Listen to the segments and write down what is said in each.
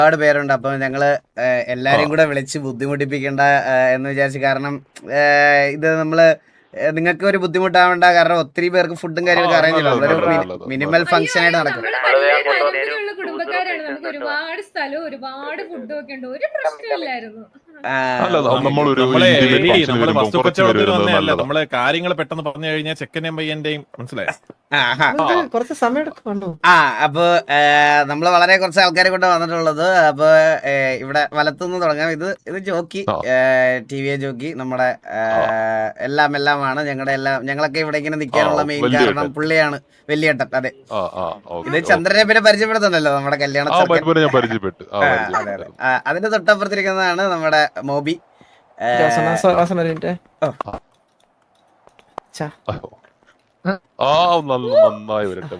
ഒരുപാട് പേരുണ്ട്. അപ്പം ഞങ്ങള് എല്ലാരെയും കൂടെ വിളിച്ച് ബുദ്ധിമുട്ടിപ്പിക്കേണ്ട എന്ന് വിചാരിച്ചു. കാരണം ഇത് നമ്മള് നിങ്ങൾക്ക് ഒരു ബുദ്ധിമുട്ടാവണ്ട. കാരണം ഒത്തിരി പേർക്ക് ഫുഡും കാര്യങ്ങളൊക്കെ അറേഞ്ച് ചെയ്യണം. നമ്മളൊരു മിനിമൽ ഫംഗ്ഷൻ ആയിട്ട് നടക്കും. കുടുംബക്കാരാണ്, നമുക്ക് ഒരുപാട് സ്ഥലവും ഒരുപാട് ഫുഡും ഒക്കെ ഉണ്ട്. ഒരു പ്രശ്നമില്ലായിരുന്നു. നമ്മള് വസ്തു കച്ചവടത്തിന് വന്നതല്ല, നമ്മള് കാര്യങ്ങൾ പെട്ടെന്ന് പറഞ്ഞു കഴിഞ്ഞാൽ ചെക്കനെയും പയ്യന്റെയും മനസ്സിലായോ? കുറച്ച് സമയം എടുക്കുന്നുണ്ടോ? അപ്പൊ നമ്മള് വളരെ കുറച്ച് ആൾക്കാരെ കൊണ്ട് വന്നിട്ടുള്ളത്. അപ്പൊ ഇവിടെ വലത്തുനിന്ന് തുടങ്ങാം. ഇത് ജോക്കി, TV ജോക്കി, നമ്മുടെ എല്ലാമാണ് ഞങ്ങളൊക്കെ ഇവിടെ ഇങ്ങനെ നിൽക്കാനുള്ള മെയിൻ കാരണം പുള്ളിയാണ്, വലിയേട്ടൻ. അതെ, ഇത് ചന്ദ്രനെ പിന്നെ പരിചയപ്പെടുത്തുന്നല്ലോ നമ്മുടെ കല്യാണ. അതിന്റെ തൊട്ടപ്പുറത്തിരിക്കുന്നതാണ് നമ്മുടെ മോബി. നന്നായി വരട്ടെ.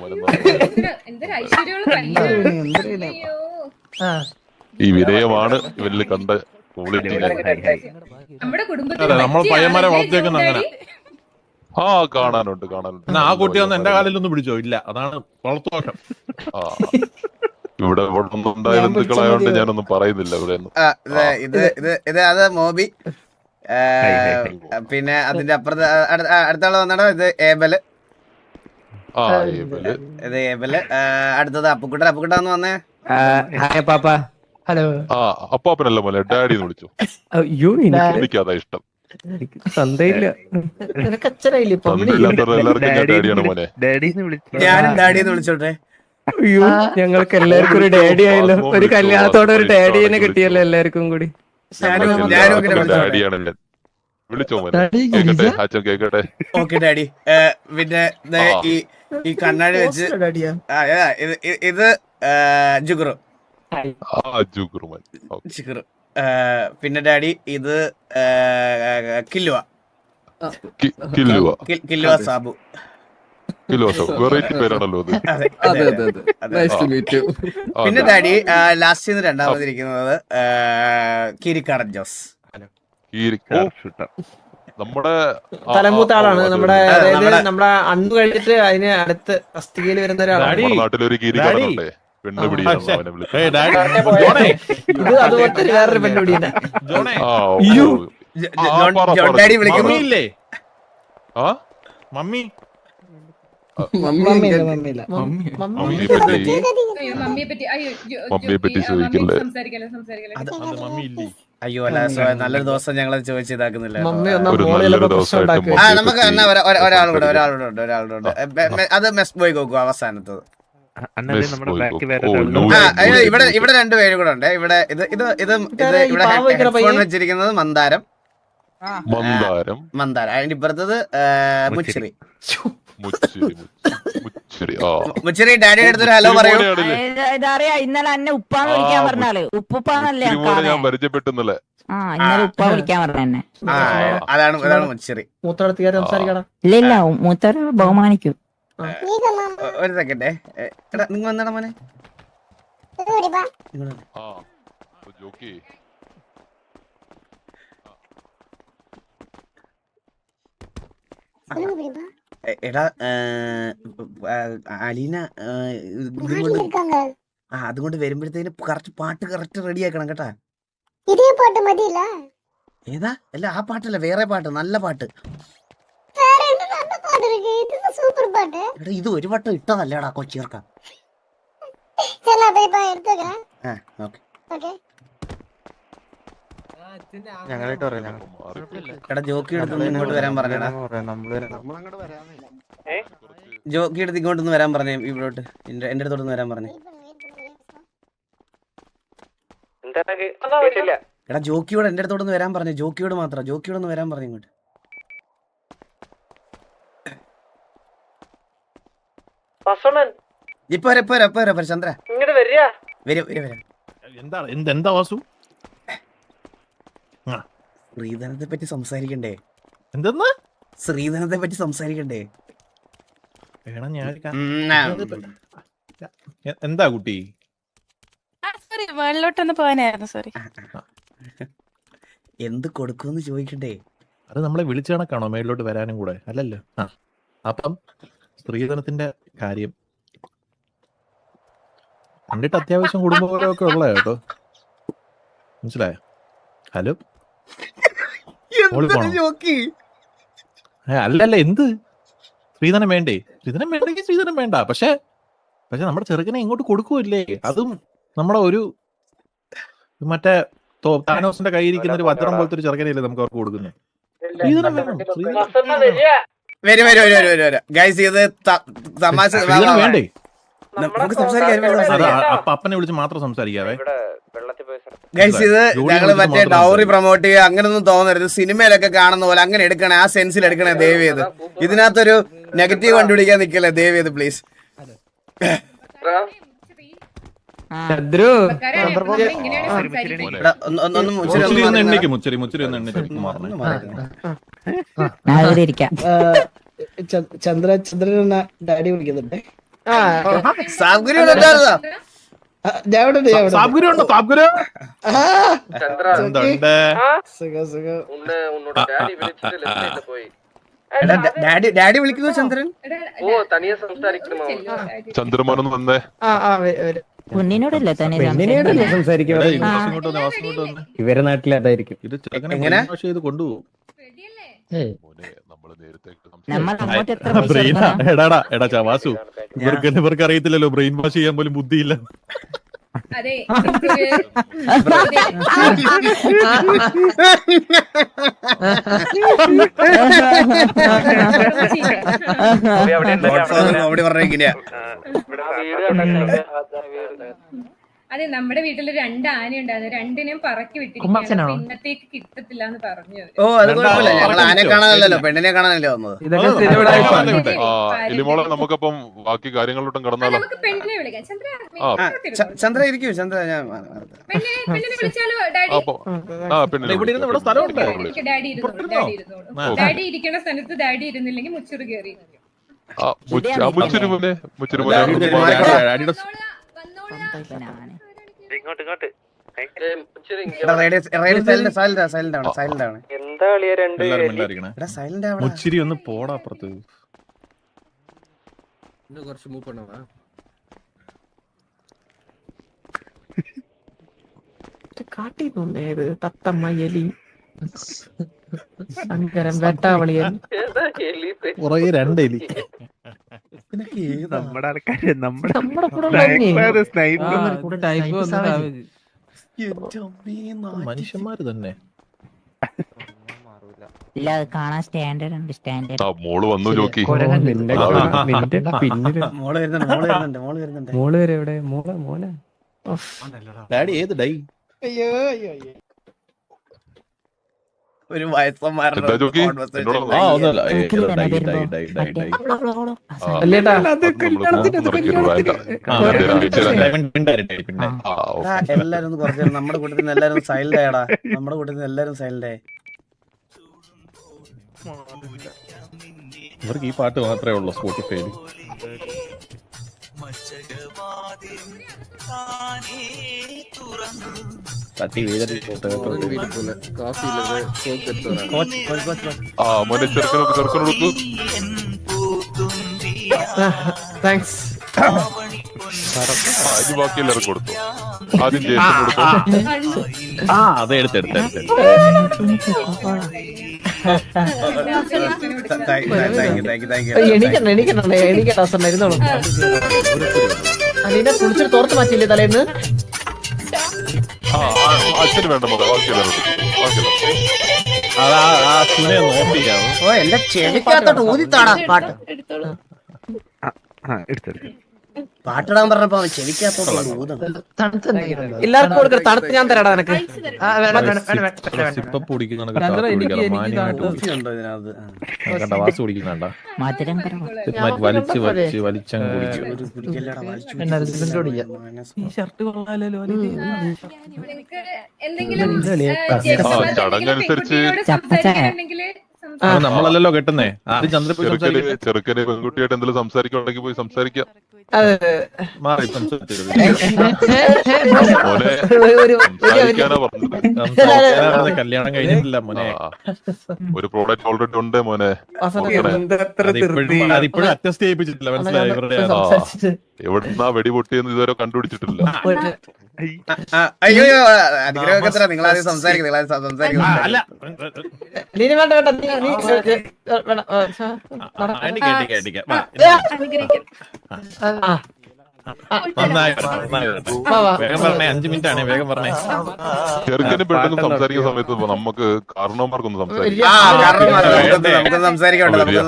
ഈ വിനയമാണ് ഇവരിൽ കണ്ട ക്വാളിറ്റി. നമ്മൾ പയ്യന്മാരെ വളർത്തിയേക്കുന്ന അങ്ങനെ. കാണാനുണ്ട്. ആ കുട്ടി വന്ന് എന്റെ കാലിലൊന്നും പിടിച്ചോ? ഇല്ല, അതാണ് വളർത്തുവാക്കം. ഇവിടെ ഉണ്ടായ ബന്ധുക്കളായോണ്ട് ഞാനൊന്നും പറയുന്നില്ല. ഇവിടെ അത് മോബി. പിന്നെ അതിന്റെ അപ്പുറത്ത് അടുത്താള് വന്നാണ് ഇത് ഏബല്. ഇത് ഏബല്. അടുത്തത് അപ്പുക്കുട്ടന്ന് വന്നേ. ഹലോ. അപ്പാപ്പനല്ല മോനെ, ഡാഡി എന്ന് വിളിച്ചു. എനിക്കതാ ഇഷ്ടം. ഡാഡിയാണ് മോനെ. ഞാനും ഡാഡിന്ന് വിളിച്ചോട്ടെ. അയ്യോ, ഞങ്ങൾക്ക് എല്ലാവർക്കും ഒരു ഡാഡി ആയല്ലോ. ഒരു കല്യാണത്തോടെ ഒരു ഡാഡിനെ കിട്ടിയല്ലോ എല്ലാവർക്കും കൂടി. ഡാഡിയാണല്ലേ. വിളിച്ചോ മോനെ, കേക്കട്ടെ അച്ഛൻ കേക്കട്ടെ. Okay daddy. പിന്നെ ഈ കണ്ണാടി വെച്ച് ഇത് ജുഗുറു. ജുഗുറു. പിന്നെ ഡാഡി ഇത് കില്ലുവ സാബു. വെറൈറ്റി പേരാണല്ലോ അത്. പിന്നെ ഡാഡി ലാസ്റ്റ് രണ്ടാമതിരിക്കുന്നത് കിരിക്കാടൻ ജോസ്. നമ്മുടെ തലമൂത്ത ആളാണ്. നമ്മുടെ അണ്ണു കഴിഞ്ഞിട്ട് അതിന് അടുത്ത് അസ്ഥികയിൽ വരുന്ന ഒരാളാണ്. നാട്ടിലൊരു കീരിക്കാടനുണ്ടേ, പെണ്ണുപിടി. ഇത് അതുപോലത്തെ വേറൊരു പെണ്ണുപിടിയാണ്. ഡാഡി വിളിക്കുമ്പോ മമ്മി അയ്യോ അല്ല, നല്ലൊരു ദിവസം ഞങ്ങൾ ചോദിച്ചു ഇതാക്കുന്നില്ല. നമുക്ക് ഒരാളുണ്ട്. അത് മെസ് ബോയ് ഗോകു അവസാനത്തത്. ഇവിടെ രണ്ടുപേരും കൂടെ ഉണ്ട്. ഇവിടെ ഹെഡ്ഫോൺ വെച്ചിരിക്കുന്നത് മന്ദാരം. അതിന്റെ ഇപ്പുറത്തത് മുച്ചിറി. മുച്ചിറി ഡാഡിയുടെ അടുത്തൊരു ഹലോ പറയൂ. ഇന്നലെ എന്നെ ഉപ്പാന്ന് വിളിക്കാൻ പറഞ്ഞാല് ഉപ്പാന്നല്ലേ ഞാൻ പരിചയപ്പെട്ടുന്നല്ലേ. ഇന്നലെ ഉപ്പ വിളിക്കാൻ പറഞ്ഞ. അതാണ് മുച്ചിറി. ഇല്ല, മൂത്തോരെ ബഹുമാനിക്കൂ. ഒരു സെക്കൻഡേ, നിങ്ങൾ വന്നടാ മോനെ. എടാ അലീന അതുകൊണ്ട് വരുമ്പോഴത്തേന് കറക്റ്റ് റെഡി ആക്കണം കേട്ടാ. ഏതാ? അല്ല ആ പാട്ടല്ല, വേറെ പാട്ട്, നല്ല പാട്ട്. എടാ ഇത് ഒരു വട്ടം ഇട്ടതല്ലേടാ കൊച്ചിയർക്ക. എടാ ജോക്കി എടുത്ത് ഇങ്ങോട്ട് വരാൻ പറഞ്ഞടാ. ജോക്കി എടുത്ത് ഇങ്ങോട്ടൊന്ന് വരാൻ പറഞ്ഞേ, ഇവിടോട്ട് എന്റെ അടുത്തോട്ടൊന്ന് വരാൻ പറഞ്ഞേ. എടാ ജോക്കിയോട് എന്റെ അടുത്തോട്ടൊന്ന് വരാൻ പറഞ്ഞു. ജോക്കിയോട് മാത്രം, ജോക്കിയോടൊന്ന് വരാൻ പറഞ്ഞു ഇങ്ങോട്ട്. ഇപ്പൊ ചന്ദ്ര എന്താ വാസു? ശ്രീധനത്തെ പറ്റി സംസാരിക്കണ്ടേ? എന്തെന്ന്? ശ്രീധനത്തെ പറ്റി സംസാരിക്കണ്ടേ? എന്താ കുട്ടി? മേളിലോട്ടൊന്ന് പോകാനായിരുന്നു. സോറി. എന്ത് കൊടുക്കുമെന്ന് ചോദിക്കണ്ടേ? അത് നമ്മളെ വിളിച്ചു കണക്കാണോ മേളിലോട്ട് വരാനും കൂടെ? അല്ലല്ലോ. അപ്പം സ്ത്രീധനത്തിന്റെ കാര്യം കണ്ടിട്ട് അത്യാവശ്യം കുടുംബപരമൊക്കെ ഉള്ള കേട്ടോ, മനസ്സിലായോ? ഹലോ, അല്ലല്ല, എന്ത് ശ്രീധനം വേണ്ടേ? ശ്രീധനം വേണ്ടെങ്കിൽ ശ്രീധനം വേണ്ട. പക്ഷെ നമ്മുടെ ചെറുക്കനെ ഇങ്ങോട്ട് കൊടുക്കൂല്ലേ? അതും നമ്മുടെ ഒരു മറ്റേ താനോസിന്റെ കയ്യിരിക്കുന്ന ഒരു വജ്രം പോലത്തെ ഒരു ചെറുക്കനല്ലേ നമുക്ക് അവർക്ക് കൊടുക്കുന്നത്. ശ്രീധനം വേണം, ഗൈസ് ഇത് തമാശ വേണ്ടേ? നമുക്ക് സംസാരിക്കാം. അപ്പനെ വിളിച്ച് മാത്രം സംസാരിക്കാവേ. ഗൈസ് ഇത് ഞങ്ങള് മറ്റേ ഡൗറി പ്രൊമോട്ട് ചെയ്യുക അങ്ങനൊന്നും തോന്നരുത്. സിനിമയിലൊക്കെ കാണുന്ന പോലെ അങ്ങനെ എടുക്കണേ, ആ സെൻസിൽ എടുക്കണേ ദയവ് ചെയ്ത്. ഇതിനകത്തൊരു നെഗറ്റീവ് കണ്ടുപിടിക്കാൻ നിക്കല്ലേ ദയവ് ചെയ്ത് പ്ലീസ്. ചന്ദ്രൻ ഡാഡി വിളിക്കുന്നുണ്ട്. ഡാഡി വിളിക്കുന്നു ചന്ദ്രൻ. ചന്ദ്രമോനൊന്ന് വന്നേ. കുഞ്ഞിനോടല്ലേ തന്നെ സംസാരിക്കുന്നത്. ഇവരെ നാട്ടിൽ അതായിരിക്കും. എങ്ങനെ കൊണ്ടുപോകും. എടാ ചവാസു, ഇവർക്ക് അറിയത്തില്ലല്ലോ, ബ്രെയിൻ വാഷ് ചെയ്യാൻ പോലും ബുദ്ധിയില്ല. അതെ അതെ, നമ്മുടെ വീട്ടില് 2 ആന ഉണ്ടായിരുന്നു. 2നെയും പറക്കി വിട്ടിരിക്കുകയാണ്. ഇന്നത്തേക്ക് കിട്ടത്തില്ല എന്ന് പറഞ്ഞു. ഓ അത് കുഴപ്പമില്ല, ഞങ്ങൾ ആനെ കാണാനല്ലോ പെണ്ണിനെ കാണാനല്ലേ വന്നത്. എലിമോളെ നമുക്കപ്പം ബാക്കി കാര്യങ്ങളിലോട്ടും കടന്നാലോ? നമുക്ക് പെണ്ണിനെ വിളിക്കാം. ചന്ദ്ര ഇരിക്കൂ. ചന്ദ്ര ഞാൻ പെണ്ണിനെ വിളിച്ചാലോ? ഡാഡി ഡാഡി ഇരുന്നോളൂ. ഡാഡി ഇരിക്കുന്ന സ്ഥലത്ത് ഡാഡി ഇരുന്നില്ലെങ്കിൽ മുച്ചൂറ് കയറി. മുച്ചിരി ഒന്ന് പോടാ അപ്പുറത്ത്. കാട്ടി തോന്നേത് തത്തമ്മ എലി ശങ്കരം വേട്ടാവളിയൻ പുറകെ 2 എലി. നമ്മുടെ ആൾക്കാര് നമ്മുടെ മനുഷ്യന്മാര് തന്നെ. ഇല്ല, അത് കാണാൻ സ്റ്റാൻഡേർഡ് ഉണ്ട്. സ്റ്റാൻഡേർഡ് മോള് വന്നു നോക്കി. മോള് വരുന്നുണ്ട്. മോള് വരെ എവിടെ? മോളെ ഡാഡി ഏത് ഡൈ? ഒരു വയസ്സന്മാരുടെ എല്ലാരും കുറച്ച് നമ്മുടെ കൂട്ടത്തിൽ നിന്ന് എല്ലാരും സൈലന്റ് ആയടാ. നമ്മുടെ കൂട്ടത്തിൽ നിന്ന് എല്ലാരും സൈലന്റ് ആയി. ഇവർക്ക് ഈ പാട്ട് മാത്രമേ ഉള്ളൂ സ്പോട്ടിഫൈയിൽ. തട്ടി മോനെ ചെറുക്കനോട് താങ്ക്സ്. ഇത് ബാക്കി എല്ലാവർക്കും കൊടുത്തു. ആദ്യം ജേസൺ കൊടുത്തു. അതെ എടുത്തെടുത്ത് എനിക്കണ്ടായിരുന്നോളൂ. അതിനെ കുളിച്ചിട്ട് തോർത്ത് മാറ്റിയില്ലേ തലേന്ന്? അച്ഛന് വേണ്ട മതി. ബാക്കി എല്ലാവർക്കും ഓ എന്റെ ചെവിക്കകത്തോട്ട് ഊതിത്താടാ പാട്ട്. പാട്ടിടാൻ പറഞ്ഞപ്പോ ചെവിക്കകത്തോട്ട് ഊതണം. എല്ലാവർക്കും കൊടുക്കണം. തണുത്ത് ഞാൻ തരാടാ നിനക്ക്. മധുരം വലിച്ച് വലിച്ച് വലിച്ചങ്ങ് കുടിക്കും. ചടങ്ങനുസരിച്ച് നമ്മളല്ലല്ലോ കെട്ടുന്നേ. ആദ്യം ചെറുക്കനെ പെൺകുട്ടിയായിട്ട് എന്തെങ്കിലും സംസാരിക്കുന്നുണ്ടെങ്കിൽ പോയി സംസാരിക്കാം. മാറി സംസാരിച്ചത് മോനെ സംസാരിക്കാനാ പറഞ്ഞത്. കല്യാണം കഴിഞ്ഞിട്ടില്ല മോനെ. ഒരു പ്രോഡക്റ്റ് ഓൾറെഡി ഉണ്ട് മോനെ. അതിപ്പോഴും അറ്റസ്റ്റ് ചെയ്യിപ്പിച്ചിട്ടില്ല, മനസ്സിലായി? ഇവരുടെ എവിടുന്നാ വെടി പൊട്ടിയെന്ന് ഇതുവരെ കണ്ടുപിടിച്ചിട്ടില്ല. അയ്യോ അനുഗ്രഹമൊക്കെ നിങ്ങൾ ആദ്യം സംസാരിക്കും. അല്ല വേഗം പറഞ്ഞേ, 5 മിനിറ്റ് ആണ്, വേഗം പറഞ്ഞേ. ചെറുക്കന് പെട്ടെന്ന് സംസാരിക്കുന്ന സമയത്ത് നമുക്ക് കാരണവന്മാർക്കൊന്ന് സംസാരിക്കാം.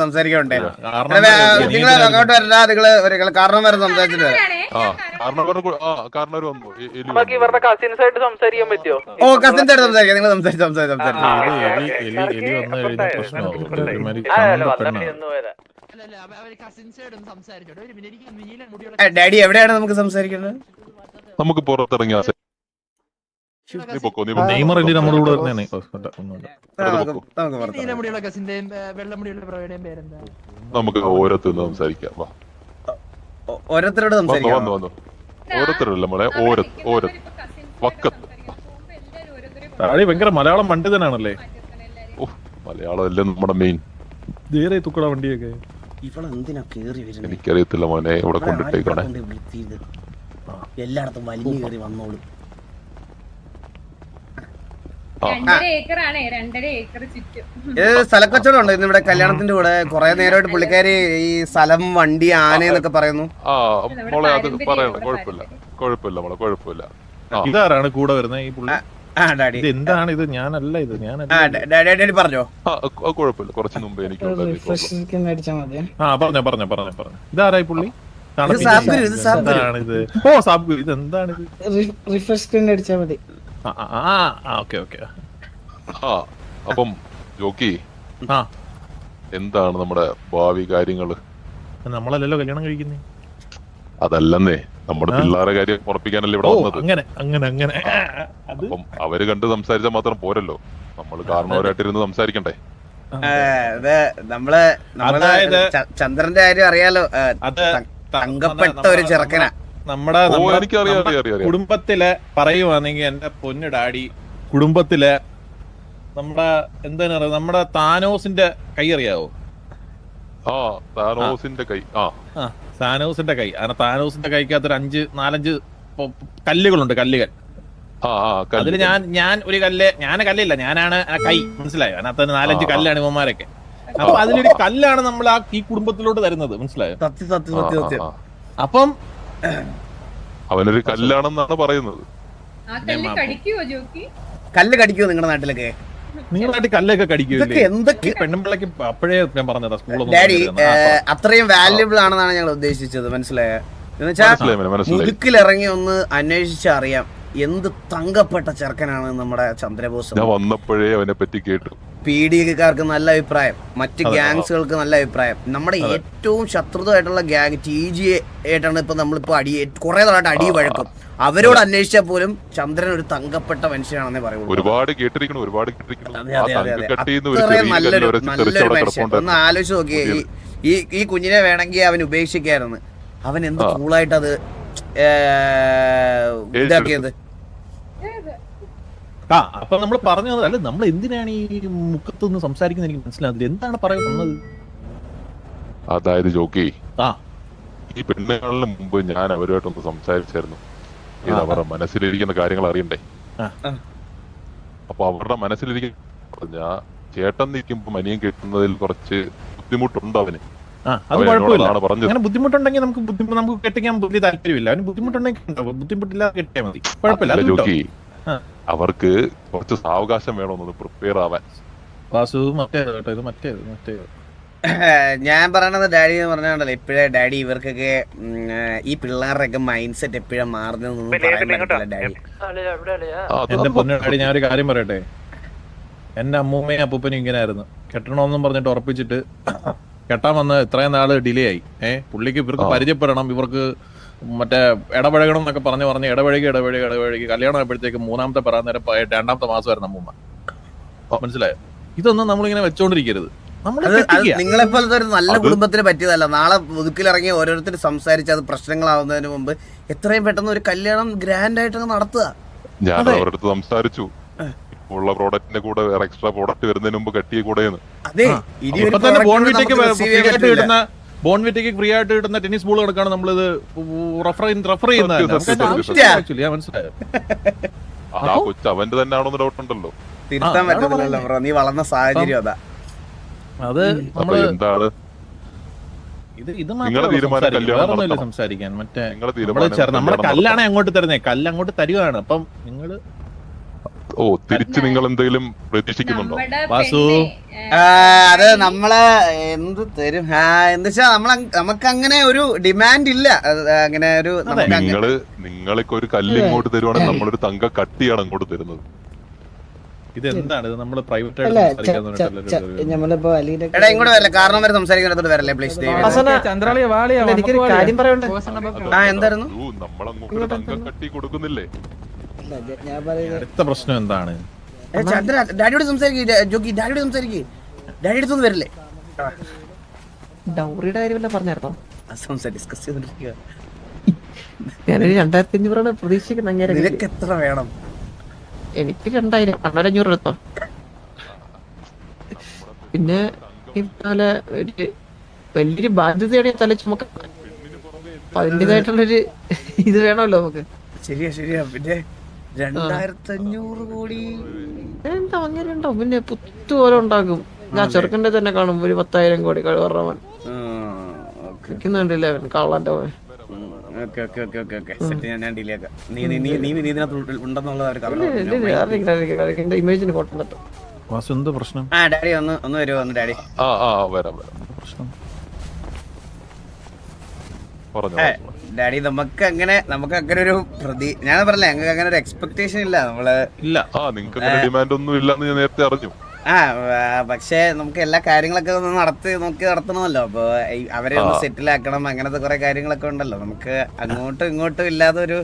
സംസാരിക്കണ്ടേ നിങ്ങൾ അങ്ങോട്ട് വരണ്ട. നിങ്ങള് കാരണം വരെ സംസാരിച്ചിട്ട് കാരണവർ വന്നു. കസിൻസായിട്ട് സംസാരിക്കാൻ പറ്റുമോ? ഓ കസിൻസ് ആയിട്ട് സംസാരിക്കാം. നിങ്ങൾ സംസാരിച്ചു. എലി വന്നു കഴിഞ്ഞാൽ പ്രശ്നമാകും. ഡാഡി എവിടെയാണ് നമുക്ക് സംസാരിക്കുന്നത്? നമുക്ക് പുറത്തിറങ്ങിയ നെയ്മർ അല്ലേ നമ്മുടെ കൂടെ വരുന്നേ? നമുക്ക് ഓരോരുത്തരും സംസാരിക്കാം. ഓരോരുത്തരോട് സംസാരിക്കാം. ഓരോരുത്തരല്ല നമ്മളെ വക്കത്ത്. ഭയങ്കര മലയാളം പണ്ഡിതനാണല്ലേ? മലയാളം അല്ലേ നമ്മുടെ മെയിൻ. തുക്കട വണ്ടിയൊക്കെ എനിക്കറിയത്തില്ല മോനെ, ഇവിടെ കൊണ്ടിട്ടേക്കാണേ. എല്ലായിടത്തും വലിയ കയറി വന്നോളൂ. 2.5 ഏക്കറാണ്, 2.5 ഏക്കർ ചുറ്റും. സ്ഥലക്കച്ചവടം ഉണ്ട് ഇന്നിവിടെ കല്യാണത്തിന്റെ കൂടെ. കുറെ നേരമായിട്ട് പുള്ളിക്കാരി ഈ സ്ഥലം, വണ്ടി, ആന എന്നൊക്കെ പറയുന്നു. മോളെ അത് പറയണം, കുഴപ്പമില്ല മോളെ, കുഴപ്പമില്ല. ഇതാരാണ് കൂടെ വരുന്നത് ഈ പുള്ളി? ഡാഡി എന്താണ് ഇത്? ഞാനല്ല ഇത്, ഡാഡി പറഞ്ഞോ. കുഴപ്പമില്ല, കുറച്ച് മുമ്പ് എനിക്ക് പറഞ്ഞോ. ഇതാരായി പുള്ളി? ഇത് ഓ സാബ്, ഇത് എന്താണിത്? റിഫ്രഷ് സ്ക്രീൻ അടിച്ചാൽ മതി. അപ്പം ജോക്കി, എന്താണ് നമ്മുടെ ഭാവി കാര്യങ്ങള്? നമ്മളല്ലല്ലോ കല്യാണം കഴിക്കുന്നേ. അതല്ലെന്നേ, നമ്മുടെ പിള്ളേരെ കാര്യം ഉറപ്പിക്കാനല്ലേ ഇവിടെ വന്നത്. അങ്ങനെ അപ്പം അവര് കണ്ട് സംസാരിച്ചാൽ മാത്രം പോരല്ലോ, നമ്മള് കാരണവരായിട്ടിരുന്ന് സംസാരിക്കണ്ടേ? നമ്മള് ചന്ദ്രന്റെ കാര്യം അറിയാലോ. തങ്കപ്പെട്ട ഒരു ചെറുക്കനാ. നമ്മുടെ കുടുംബത്തിലെ പറയുവാണെങ്കിൽ എന്റെ പൊന്നു ഡാഡി, കുടുംബത്തിലെ നമ്മുടെ എന്താണ് പറയുക, നമ്മുടെ താനോസിന്റെ കൈ അറിയാവോ? താനോസിന്റെ കൈ. താനോസിന്റെ കൈ. അങ്ങനെ താനോസിന്റെ കൈക്കകത്തൊരു 4-5 കല്ലുകളുണ്ട്, കല്ലുകൾ. അതില് ഞാൻ ഒരു കല്ലില്ല, ഞാനാണ് കൈ, മനസ്സിലായോ? അതിനകത്ത് 4-5 കല്ലാണ് ഇവന്മാരൊക്കെ. അപ്പൊ അതിലൊരു കല്ലാണ് നമ്മൾ ഈ കുടുംബത്തിലോട്ട് തരുന്നത്, മനസ്സിലായോ? അപ്പം അവനൊരു കല്ലാണെന്നാണ് പറയുന്നത്. കല്ല് കടിക്കുവോ നിങ്ങളുടെ നാട്ടിലൊക്കെ? നിങ്ങളുടെ നാട്ടിൽ കല്ലൊക്കെ കടിക്കുമോ? എന്തൊക്കെ പെണ്ണുമ്പിള്ളക്ക് അപ്പോഴേ ഞാൻ പറഞ്ഞതാ, ഡാഡി അത്രയും വാല്യുബിൾ ആണെന്നാണ് ഞങ്ങൾ ഉദ്ദേശിച്ചത്, മനസ്സിലായോ? മുതുക്കിലിറങ്ങി ഒന്ന് അന്വേഷിച്ചറിയാം എന്ത് തങ്കപ്പെട്ട ചെറുക്കനാണ് നമ്മുടെ ചന്ദ്രബോസ്. ഞാൻ വന്നപ്പോഴേ അവനെ പറ്റി കേട്ടു. PDക്കാർക്ക് നല്ല അഭിപ്രായം, മറ്റ് ഗ്യാങ്സുകൾക്ക് നല്ല അഭിപ്രായം. നമ്മുടെ ഏറ്റവും ശത്രുതയായിട്ടുള്ള ഗ്യാങ് TGA ആയിട്ടാണ് ഇപ്പൊ നമ്മളിപ്പോ കുറെ നാളായിട്ട് അടി വഴക്കും. അവരോട് അന്വേഷിച്ചാൽ പോലും ചന്ദ്രൻ ഒരു തങ്കപ്പെട്ട മനുഷ്യനാണെന്നേ പറയുള്ളൂ. ഒരുപാട് കേട്ടിരിക്കണം. നല്ലൊരു മനുഷ്യൻ. ഒന്ന് ആലോചിച്ച് നോക്കിയേ, ഈ കുഞ്ഞിനെ വേണമെങ്കിൽ അവൻ ഉപേക്ഷിക്കായിരുന്നു. അവൻ എന്ത് കൂളായിട്ട് അത് ഇതാക്കിയത്. അപ്പൊ നമ്മൾ പറഞ്ഞത് അല്ല, നമ്മൾ എന്തിനാണ് ഈ മുഖത്തുനിന്ന് സംസാരിക്കുന്നത്? എനിക്ക് മനസ്സിലാകുന്നില്ല, എന്താണ് പറയുന്നത്? അതായത് ജോക്കി, ഈ പെണ്ണുകളിന് മുമ്പ് ഞാൻ അവരുമായിട്ടൊന്ന് സംസാരിച്ചായിരുന്നു. ഇത് അവരുടെ മനസ്സിലിരിക്കുന്ന കാര്യങ്ങൾ അറിയണ്ടേ? അപ്പൊ അവരുടെ മനസ്സിലിരിക്കുന്ന ഞാൻ ചേട്ടൻ നിൽക്കുമ്പോ മനിയം കിട്ടുന്നതിൽ കുറച്ച് ബുദ്ധിമുട്ടുണ്ട് അവന്. അത് കുഴപ്പമില്ല. അങ്ങനെ ബുദ്ധിമുട്ടുണ്ടെങ്കിൽ നമുക്ക് കെട്ടിക്കാൻ വലിയ താല്പര്യമില്ല. അവന് ബുദ്ധിമുട്ടുണ്ടെങ്കിൽ ബുദ്ധിമുട്ടില്ലാതെ കെട്ടിയാൽ മതി, കുഴപ്പമില്ല. ജോക്കി, അവർക്ക് കുറച്ച് സാവകാശം വേണമെന്ന് പ്രിപ്പയർ ആവാൻ. ഞാൻ പറയണത് ഡാഡി എന്ന് പറഞ്ഞാണ്ടല്ലോ, ഇപ്പഴേ ഡാഡി ഇവർക്കൊക്കെ ഈ പിള്ളേരുടെയൊക്കെ മൈൻഡ് സെറ്റ് എപ്പോഴും മാറുന്നതെന്നൊന്നും പറയാൻ പറ്റില്ല ഡാഡി. എന്റെ പൊന്നു ഡാഡി, ഞാൻ ഒരു കാര്യം പറയട്ടെ. എന്റെ അമ്മൂമ്മയും അപ്പൂപ്പനും ഇങ്ങനെ ആയിരുന്നു. കെട്ടണമെന്നും പറഞ്ഞിട്ട് ഉറപ്പിച്ചിട്ട് കെട്ടാൻ വന്ന് ഇത്രയും നാള് ഡിലേ ആയി. പുള്ളിക്ക് ഇവർക്ക് പരിചയപ്പെടണം, ഇവർക്ക് മറ്റേ ഇടപഴകണം എന്നൊക്കെ പറഞ്ഞ് ഇടപഴകി കല്യാണം ആയപ്പോഴത്തേക്ക് 3ാമത്തെ പറയാൻ നേരം 2ാമത്തെ മാസമായിരുന്നു അമ്മൂമ്മ, മനസ്സിലായോ? ഇതൊന്നും നമ്മളിങ്ങനെ വെച്ചോണ്ടിരിക്കരുത്. നിങ്ങളെ പോലത്തെ ഒരു നല്ല കുടുംബത്തിന് പറ്റിയതല്ല. നാളെ മുതുക്കിലിറങ്ങി ഓരോരുത്തർ സംസാരിച്ച് അത് പ്രശ്നങ്ങളാവുന്നതിന് മുമ്പ് എത്രയും പെട്ടെന്ന് ഒരു കല്യാണം ഗ്രാൻഡ് ആയിട്ട് നടത്തുക. ഞാൻ അവരുടെ അടുത്ത് സംസാരിച്ചു, ഉള്ള പ്രോഡക്റ്റിന്റെ കൂടെ വേറെ എക്സ്ട്രാ പ്രോഡക്റ്റ് വരുന്നതിന് മുമ്പ് കട്ടിയെ കൂടെയെന്ന്. അതെ, ബോൺവിറ്റയ്ക്ക് ഫ്രീ ആയിട്ട് കിട്ടുന്ന ടെന്നീസ് ബോൾ കണക്കാണ് നമ്മളിത് റെഫർ ചെയ്യുന്നത്. ആ കൊച്ചു അവന്റെ തന്നെ ആണോന്ന് ഡൗട്ട് ഉണ്ടല്ലോ. തിരുത്താൻ പറ്റത്തില്ലല്ലോ ബ്രോ, നീ വളർന്ന സാഹചര്യം അതാ. അത് എന്താണ് സംസാരിക്കാൻ മറ്റേ നമ്മുടെ കല്ലാണ് അങ്ങോട്ട് തരുന്നേ, കല്ല് അങ്ങോട്ട് തരുവാണ്. അപ്പം നിങ്ങള് തിരിച്ച് നിങ്ങൾ എന്തെങ്കിലും പ്രതീക്ഷിക്കുന്നുണ്ടോ? വാസു അത് നമ്മള് എന്ത് തരും എന്താ വെച്ചാ നമുക്ക് അങ്ങനെ ഒരു ഡിമാൻഡ് ഇല്ല. അങ്ങനെ ഒരു നിങ്ങൾക്ക് ഒരു കല്ല് ഇങ്ങോട്ട് തരുവാണെങ്കിൽ നമ്മളൊരു തങ്ക കട്ടിയാണ് അങ്ങോട്ട് തരുന്നത്. ഇതെന്താണ് നമ്മള് പ്രൈവറ്റ് ആയിട്ട് എടാ ഇങ്ങോട്ട് വരല്ലേ, കാരണം വരെ സംസാരിക്കാൻ വരല്ലേ പ്ലീസ്. എനിക്കൊരു കാര്യം പറയണ്ടേ? എന്തായിരുന്നു നമ്മളങ്ങോട്ട് തങ്ക കട്ടി കൊടുക്കുന്നില്ലേ? അടുത്ത പ്രശ്നം എന്താണ്? ചന്ദ്ര ഡാഡിയോട് സംസാരിക്കേ, ജോക്കി ഡാഡിയോട് സംസാരിക്കേ. ഡാഡി അടുത്തൊന്നും വരില്ലേ? ഡൗറിയുടെ കാര്യമല്ല പറഞ്ഞായിരുന്നോ? ഡിസ്കസ് ചെയ്തോണ്ടിരിക്കുക. ഞാനൊരു 2500 പ്രതീക്ഷിക്കുന്നത്. നിനക്ക് എത്ര വേണം? എനിക്ക് 2000, 1500 എടുത്തോ. പിന്നെ ഇതുപോലെ ഒരു വലിയൊരു ബാധ്യതയുടെ തല ചുമക്ക, അതിൻ്റെതായിട്ടുള്ളൊരു ഇത് വേണമല്ലോ നമുക്ക്. ശരിയാ. പിന്നെ 2500 കോടി എന്താ അങ്ങനെ ഉണ്ടാവും? പിന്നെ പുത്തു പോലെ ഉണ്ടാക്കും. ഞാൻ ചെറുക്കൻ്റെ തന്നെ കാണും ഒരു 10,000 കോടി കഴിവറവൻ നിൽക്കുന്നുണ്ടല്ലേ അവൻ കള്ളന്റെ പോയ. ഇമേജിന് കോട്ടം തട്ടും. പ്രശ്നം ഡാഡി ഒന്ന് വരുമോ? ഡാഡി ഡാഡി നമുക്ക് അങ്ങനെ ഒരു ഞാൻ പറഞ്ഞില്ല, ഞങ്ങൾക്ക് അങ്ങനെ ഒരു എക്സ്പെക്ടേഷൻ ഇല്ല. നമ്മള് ഡിമാൻഡ് ഒന്നും ഇല്ലെന്ന് ഞാൻ നേരത്തെ അറിഞ്ഞു. പക്ഷെ നമുക്ക് എല്ലാ കാര്യങ്ങളൊക്കെ ഒന്ന് നോക്കി നടത്തണമല്ലോ. അപ്പൊ അവരെ ഒന്ന് സെറ്റിൽ ആക്കണം, അങ്ങനത്തെ കുറെ കാര്യങ്ങളൊക്കെ ഉണ്ടല്ലോ. നമുക്ക് അങ്ങോട്ടും ഇങ്ങോട്ടും ഇല്ലാതെ ഒരു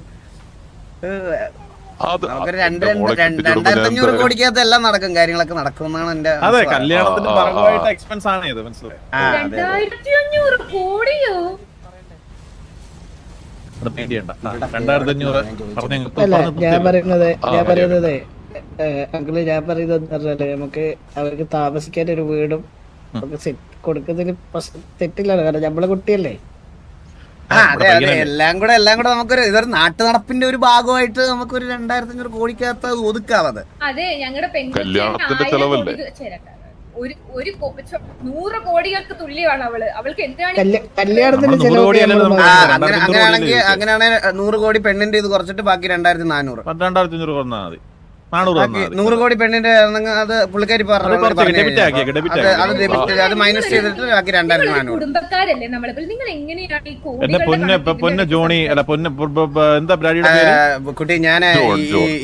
2500 കോടിക്കകത്ത് എല്ലാം നടക്കും, കാര്യങ്ങളൊക്കെ നടക്കും എന്നാണ് എന്റെ. കല്യാണത്തിന്റെ ഭാഗമായിട്ട് എക്സ്പെൻസ് ആണ് ഇത്, മനസ്സിലായി? 2500 കോടിയോ? 2500 ഞാൻ പറയുന്നത് അങ്കിള്, ഞാൻ പറയുന്നത് പറഞ്ഞാല് നമുക്ക് അവർക്ക് താമസിക്കാൻ ഒരു വീടും നമുക്ക് കൊടുക്കുന്നതിന് തെറ്റില്ലല്ലോ. കാരണം നമ്മളെ കുട്ടിയല്ലേ. അതെ, എല്ലാം കൂടെ നമുക്കൊരു ഇതൊരു നാട്ടു നടപ്പിന്റെ ഒരു ഭാഗമായിട്ട് നമുക്കൊരു 2500 കോടിക്കകത്ത് ഒതുക്കാവത്. അതെ, ഞങ്ങളുടെ കല്യാണത്തിന്റെ ചെലവല്ലേ? 100 കോടികൾക്ക് തുല്യമാണ് അവൾക്ക് എന്താണ് കല്യാണത്തിന്റെ അങ്ങനെയാണെങ്കിൽ 100 കോടി പെണ്ണിന്റെ ഇത് കുറച്ചിട്ട് ബാക്കി 2400 2500 100 കോടി പെണ്ണിന്റെ അത് പുള്ളിക്കാരി അത് മൈനസ് ചെയ്തിട്ട് ബാക്കി 2400. കുടുംബക്കാരല്ലേ നമ്മളിപ്പോൾ? നിങ്ങൾ എങ്ങനെയാണ് ഈ കുട്ടി? ഞാൻ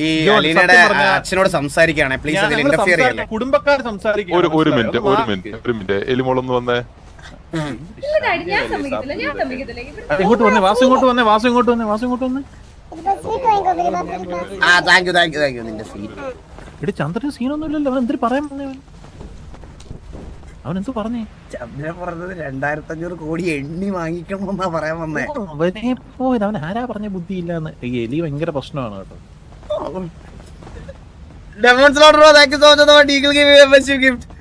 ഈ അലീനയുടെ അച്ഛനോട് സംസാരിക്കുകയാണ്, പ്ലീസ് അതിൽ ഇന്റർഫിയർ ചെയ്യല്ലേ. കുടുംബക്കാർ സംസാരിക്കും. ഒരു മിനിറ്റ് എലിമോളൊന്ന് വന്നേ. ഞാൻ സമ്മതിക്കത്തില്ല. ഇങ്ങോട്ട് വന്നേ, വാസു ഇങ്ങോട്ട് വന്നേ. നിന്റെ സീറ്റ് എടി ചന്ദ്രന് സീനൊന്നും ഇല്ലല്ലോ. അവൻ എന്തിനു പറയാൻ വന്നേ? അവൻ എന്ത് പറഞ്ഞേ? ചന്ദ്രൻ പറഞ്ഞത് 2500 കോടി എണ്ണി വാങ്ങിക്കണമെന്നാ പറയാൻ വന്നേ. അവനെ പോയത് അവൻ ആരാ പറഞ്ഞ ബുദ്ധിയില്ലാന്ന്. ഈ എലി ഭയങ്കര പ്രശ്നമാണ് കേട്ടോ.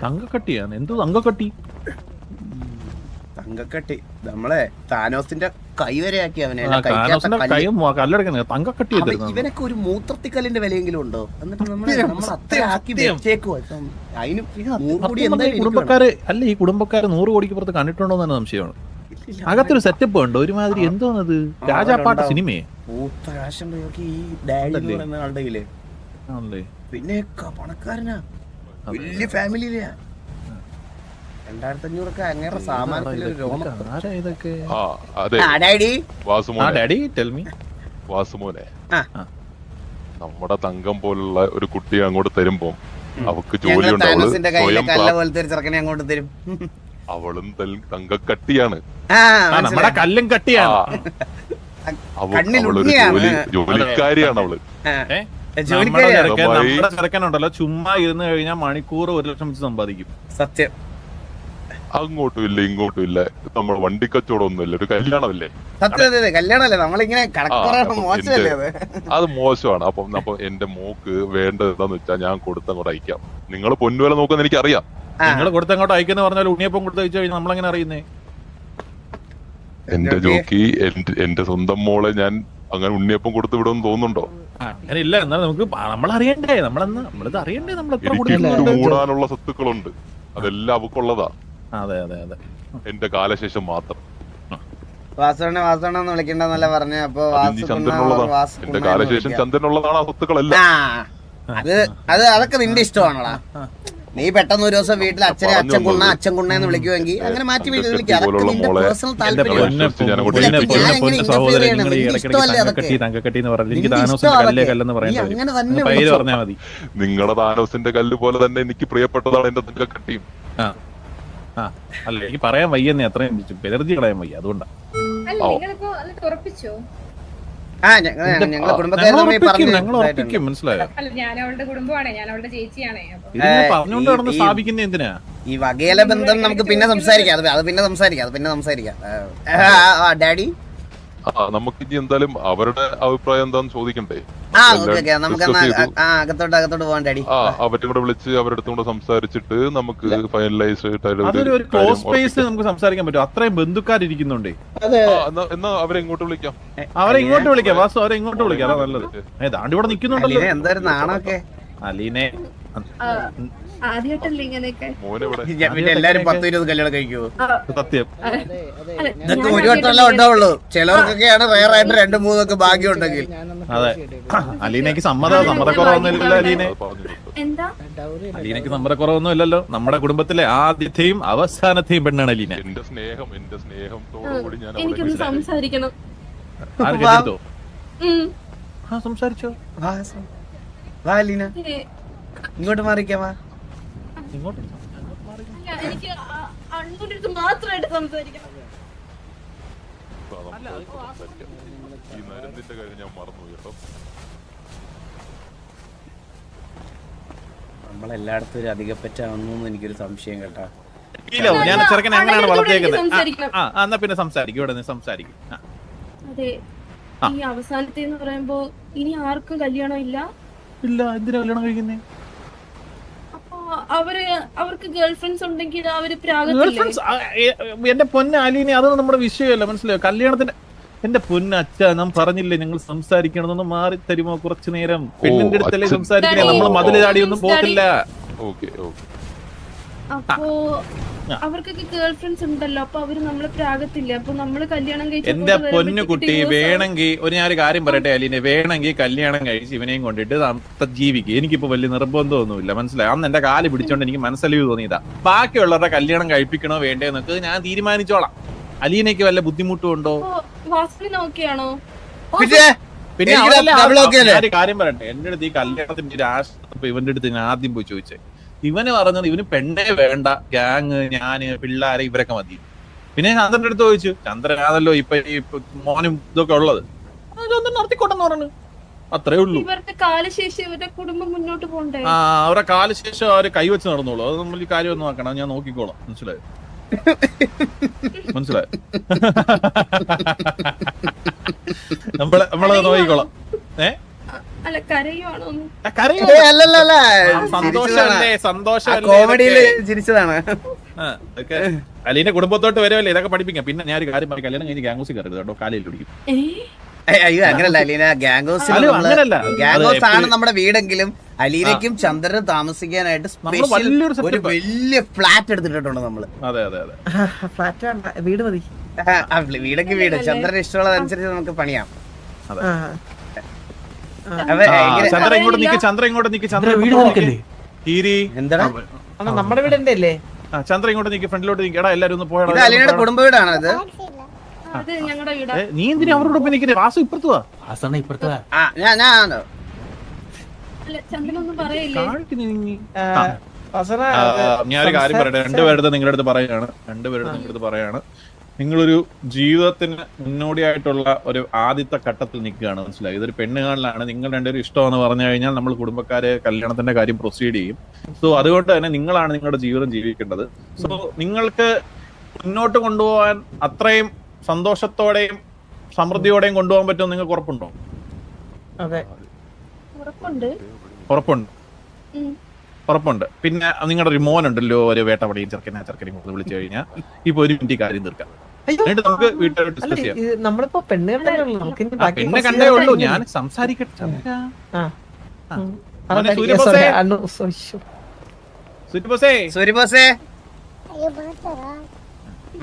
തങ്കക്കട്ടിയാണ്. എന്ത് തങ്കക്കട്ടി? തങ്കക്കട്ടി നമ്മളെ താനോസിന്റെ കൈ വരെ ആക്കി അവനെ. തങ്കക്കട്ടി ഇവനൊക്കെ ഒരു മൂത്രത്തിക്കല്ലിന്റെ വിലയെങ്കിലും ഉണ്ടോ? എന്നിട്ട് നമ്മൾ അത്ര ആക്കി വെച്ചേക്കുവാ. കുടുംബക്കാര് അല്ല, ഈ കുടുംബക്കാര് 100 കോടിക്ക് പുറത്ത് കണ്ടിട്ടുണ്ടോ എന്ന് സംശയമാണ്. അകത്തൊരു സെറ്റപ്പ് ഉണ്ട് ഒരുമാതിരി. എന്തോന്നത്? രാജാപ്പാട്ട സിനിമയെ പിന്നെ പണക്കാരനാ, വലിയ ഫാമിലിയിലാ. 2500 അങ്ങനെ സാമാനത്തിലൊരു വാസുമോനെ, നമ്മുടെ തങ്കം പോലുള്ള ഒരു കുട്ടിയെ അങ്ങോട്ട് തരുമ്പോ അവക്ക് ജോലി അങ്ങോട്ട് തരും. അവളും തങ്കക്കട്ടിയാണ്, നമ്മുടെ കല്ലും കട്ടിയാണ്. അവളൊരു ജോലിക്കാരിയാണ് അവള്. ചെറുക്കനുണ്ടല്ലോ, ചുമ്മാ ഇരുന്ന് കഴിഞ്ഞാൽ മണിക്കൂർ 1 ലക്ഷം വെച്ച് സമ്പാദിക്കും. സത്യം. അങ്ങോട്ടും ഇല്ല ഇങ്ങോട്ടും ഇല്ല, നമ്മൾ വണ്ടി കച്ചവടം ഒന്നുമില്ല, ഒരു കല്യാണമല്ലേ. സത്യം കല്യാണമല്ലേ, നമ്മളിങ്ങനെ മോശമല്ലേ അത്? അത് മോശമാണ്. അപ്പം എന്റെ മോക്ക് വേണ്ടത് എന്താന്ന് വെച്ചാൽ ഞാൻ കൊടുത്തങ്ങോട്ട് അയക്കാം. നിങ്ങൾ പൊന്നുവില നോക്കുന്ന എനിക്ക് അറിയാം. നിങ്ങൾ കൊടുത്തങ്ങോട്ട് അയക്കുന്ന പറഞ്ഞാൽ ഉണ്ണിയപ്പം കൊടുത്ത് വെച്ച് കഴിഞ്ഞാൽ നമ്മളെങ്ങനെ അറിയുന്നേ? എന്റെ ജോക്കി, എന്റെ സ്വന്തം മോളെ ഞാൻ അങ്ങനെ ഉണ്ണിയപ്പം കൊടുത്തു വിടുമെന്ന് തോന്നുന്നുണ്ടോ? അങ്ങനെ ഇല്ല. എന്നാലും നമുക്ക് നമ്മളറിയണ്ടേ, നമ്മളിത് അറിയണ്ടേ, നമ്മൾ എനിക്ക് മൂടാനുള്ള സ്വത്തുക്കളുണ്ട്, അതെല്ലാം അവക്കുള്ളതാ. അതെ അതെ അതെ, എന്റെ കാലശേഷം മാത്രം. വാസവണെന്ന് വിളിക്കണ്ടെന്നല്ല പറഞ്ഞ. അപ്പൊ എന്റെ കാലശേഷം ചന്ദ്രനുള്ളതാണ് ആ സ്വത്തുക്കളെല്ലാം. അതൊക്കെ നിന്റെ ഇഷ്ടമാണോടാ? നീ പെട്ടെന്ന് ഒരു ദിവസം വീട്ടിൽ അച്ഛനെ അച്ഛൻ കുണ്ണേന്ന് വിളിക്കുമെങ്കിൽ അങ്ങനെ മാറ്റി വിളിക്കാം. അതൊക്കെ നിന്റെ പേഴ്സണൽ താല്പര്യം. നിങ്ങളുടെ താനോസിന്റെ കല്ല് പോലെ തന്നെ എനിക്ക് പ്രിയപ്പെട്ടതാണ് എന്റെ തങ്കക്കട്ടിയും. അല്ല, എനിക്ക് പറയാൻ വയ്യെന്നേ, അത്രയും എനർജി കളയാൻ വയ്യ, അതുകൊണ്ടാണ്. മനസ്സിലായോ? ഈ വകയില ബന്ധം നമുക്ക് പിന്നെ സംസാരിക്കാം. അത് പിന്നെ സംസാരിക്കാം. ഡാഡി, നമുക്ക് ഇനി എന്തായാലും അവരുടെ അഭിപ്രായം എന്താന്ന് ചോദിക്കണ്ടേ? അകത്തോട്ട് പോവാൻ ഡാഡി. അവരുടെ കൂടെ വിളിച്ച് അവരുടെ അടുത്തും കൂടെ സംസാരിച്ചിട്ട് നമുക്ക് ഫൈനലൈസ് നമുക്ക് സംസാരിക്കാൻ പറ്റും. അത്രയും ബന്ധുക്കാരിക്കുന്നുണ്ടേ. എന്നാ അവരെ ഇങ്ങോട്ട് വിളിക്കാം. വാസു അവരെ ഇങ്ങോട്ട് വിളിക്കാം, അതാ നല്ലത്. ദാണ്ടി ഇവിടെ നിൽക്കുന്നുണ്ടല്ലോ. എന്തായാലും നാണൊക്കെ അലീനെ എല്ലാരും 10-20 കല്യാണം കഴിക്കുവോ? സത്യം, ഇതൊക്കെ ഒരു വട്ടമല്ല ഉണ്ടാവുള്ളൂ. ചിലവർക്കൊക്കെയാണ് റയറായിട്ട് 2-3 ഭാഗ്യം ഉണ്ടെങ്കിൽ. അതെ, അലീനയ്ക്ക് സമ്മതക്കുറവൊന്നുമില്ലല്ലോ. അലീനയ്ക്ക് സമ്മതക്കുറവൊന്നും ഇല്ലല്ലോ. നമ്മുടെ കുടുംബത്തിലെ ആദ്യത്തെയും അവസാനത്തെയും പെണ്ണാണ് അലീന. എന്റെ സ്നേഹത്തോടുകൂടി ഞാൻ എനിക്കൊന്ന് സംസാരിക്കണം. സംസാരിച്ചോ? വാ അലീന, ഇങ്ങോട്ട് മാറിക്കാവാ. എനിക്ക് അണ്ണൂരിട്ട് മാത്രമായിട്ട് സംസാരിക്കണം. ഈ നരന്തിന്റെ കാര്യം ഞാൻ മറന്നു കേട്ടോ. നമ്മളെല്ലായിടത്തും ഒരു അധികപ്പറ്റാവുന്നു എനിക്കൊരു സംശയം കേട്ടാ. ഞാൻ ചെറുക്കനെ അങ്ങനെയാണ് വളർത്തിയേക്കുന്നത്. എന്നാ പിന്നെ സംസാരിക്കും, ഇവിടെ നിന്ന് സംസാരിക്കും. അതെ, ഈ അവസാനത്തെ പറയുമ്പോ ഇനി ആർക്കും കല്യാണം ഇല്ല. എന്തിനാ കല്യാണം കഴിക്കുന്നേ? അവർക്ക് ഗേൾഫ്രണ്ട്സ് ഉണ്ടെങ്കിൽ അവര് എന്റെ പൊന്ന അലീനെ, അതൊന്നും നമ്മുടെ വിഷയമല്ല, മനസ്സിലായോ? കല്യാണത്തിന് എന്റെ പൊന്ന അച്ഛാ, ഞാൻ പറഞ്ഞില്ലേ നിങ്ങൾ സംസാരിക്കണമെന്നൊന്ന് മാറി തരുമോ കുറച്ചു നേരം? പെണ്ണിന്റെ അടുത്തല്ലേ സംസാരിക്കണേ, നമ്മൾ മതില് ചാടിയൊന്നും പോകത്തില്ല. അപ്പോ അവർക്കൊക്കെ ഗേൾഫ്രണ്ട്സ് ഉണ്ടല്ലോ, അപ്പൊ അവര് നമ്മളെ പ്രാഗത്തില്ല. അപ്പൊ നമ്മള് കല്യാണം കഴിച്ച് എന്റെ പൊന്നു കുട്ടി, വേണമെങ്കിൽ ഞാനൊരു കാര്യം പറയട്ടെ അലീനെ, വേണമെങ്കിൽ കല്യാണം കഴിച്ച് ഇവനെയും കൊണ്ടിട്ട് ജീവിക്കുക. എനിക്കിപ്പോ വലിയ നിർബന്ധമൊന്നുമില്ല, മനസ്സിലായി? അന്ന് എന്റെ കാല് പിടിച്ചോണ്ട് എനിക്ക് മനസ്സലിവ് തോന്നിയതാ. ബാക്കിയുള്ളവരുടെ കല്യാണം കഴിപ്പിക്കണോ വേണ്ടേ എന്നൊക്കെ ഞാൻ തീരുമാനിച്ചോളാം. അലീനയ്ക്ക് വല്ല ബുദ്ധിമുട്ടും ഉണ്ടോ? നോക്കിയാണോ? പിന്നെ ഒരു കാര്യം പറയട്ടെ, എന്റെ അടുത്ത് ഈ കല്യാണത്തിന്റെ ഒരു ആശ ഇവന്റെ അടുത്ത് ഞാൻ ആദ്യം പോയി ചോദിച്ചേ. ഇവന് പറഞ്ഞത് ഇവന് പെണ്ണേ വേണ്ട, ഗ്യാങ്, ഞാന്, പിള്ളേരെ ഇവരൊക്കെ മതി. പിന്നെ ചന്ദ്രന്റെ അടുത്ത് ചോദിച്ചു, ചന്ദ്രനാണല്ലോ ഇപ്പൊ ഈ മോനും ഇതൊക്കെ ഉള്ളത്, ചന്ദ്രൻ നടത്തിക്കോട്ടെന്ന് പറഞ്ഞു. അത്രേ ഉള്ളൂ. ഇവരുടെ കാലശേഷം ഇവരുടെ കുടുംബം മുന്നോട്ട് പോകണ്ടേ? അവരുടെ കാലശേഷം അവര് കൈവച്ച് നടന്നോളൂ. അത് നമ്മൾ ഈ കാര്യം ഒന്ന് നോക്കണം, ഞാൻ നോക്കിക്കോളാം. മനസ്സിലായോ? നമ്മളത് നോക്കിക്കോളാം. ചിരിച്ചതാണ്. അലീന്റെ കുടുംബത്തോട്ട് വരുമല്ലേ ഇതൊക്കെ പഠിപ്പിക്കാം. പിന്നെ ഞാൻ ഒരു കാര്യം പറയും, കല്യാണം കഴിഞ്ഞ് ഗാംഗൂസിൽ കയറരുത് കേട്ടോ, കാലിൽ പിടിക്കും. അയ്യോ അങ്ങനല്ല അലീന, ഗാംഗോസ് ആണ് നമ്മുടെ വീടെങ്കിലും അലീനയ്ക്കും ചന്ദ്രനും താമസിക്കാനായിട്ട് ഒരു വലിയ ഫ്ലാറ്റ് എടുത്തിട്ടുണ്ട് നമ്മള്. അതെ അതെ അതെ, ഫ്ലാറ്റ് വീട് മതി. വീടൊക്കെ വീട് ചന്ദ്രന് ഇഷ്ടമുള്ളതനുസരിച്ച് നമുക്ക് പണിയാം. ചന്ദ്ര ഇങ്ങോട്ട് നിക്ക്, ചന്ദ്ര ഇങ്ങോട്ട് നിക്ക്, ചന്ദ്ര എന്താ നമ്മുടെ വീടിന്റെ അല്ലേ? ചന്ദ്ര ഇങ്ങോട്ട് നിക്ക്, ഫ്രണ്ടിലോട്ട് നിക്കടാ. എല്ലാരും ഒന്ന് പോയാ. അലീനയുടെ കുടുംബ വീടാണ് ഇത്. നീ എന്തിനാ അവരോടൊപ്പം നിൽക്കുന്നത്? വാസു ഇപ്പുറത്തുവാ. ഞാനൊരു കാര്യം പറയട്ടെ, രണ്ടുപേരുടെ നിങ്ങളുടെ അടുത്ത് പറയാണ്, നിങ്ങളൊരു ജീവിതത്തിന് മുന്നോടിയായിട്ടുള്ള ഒരു ആദ്യത്തെ ഘട്ടത്തിൽ നിൽക്കുകയാണ്, മനസ്സിലായി? ഇതൊരു പെണ്ണുകാളിലാണ്. നിങ്ങൾ രണ്ടുപേരും ഇഷ്ടമെന്ന് പറഞ്ഞു കഴിഞ്ഞാൽ നമ്മൾ കുടുംബക്കാരെ കല്യാണത്തിന്റെ കാര്യം പ്രൊസീഡ് ചെയ്യും. സോ അതുകൊണ്ട് തന്നെ നിങ്ങളാണ് നിങ്ങളുടെ ജീവിതം ജീവിക്കേണ്ടത്. സോ നിങ്ങൾക്ക് മുന്നോട്ട് കൊണ്ടുപോകാൻ അത്രയും സന്തോഷത്തോടെയും സമൃദ്ധിയോടെയും കൊണ്ടുപോകാൻ പറ്റുമോ നിങ്ങൾക്ക് ഉറപ്പുണ്ടോ? അതെ, ഉറപ്പുണ്ട്. പിന്നെ നിങ്ങളുടെ ഒരു മോനുണ്ടല്ലോ, ഒരു വേട്ടവടിയും ചെറുക്കനെയും വിളിച്ചു കഴിഞ്ഞാൽ ഇപ്പൊ ഒരു മിനിറ്റ് കാര്യം തീർക്കാം. എന്നിട്ട് നമുക്ക് വീട്ടിൽ ഡിസ്കസ് ചെയ്യാം. നമ്മളിപ്പോ പെണ്ണ് കണ്ടേ ഉള്ളൂ, ഞാൻ സംസാരിക്കട്ടെ. സൂര്യബോസേ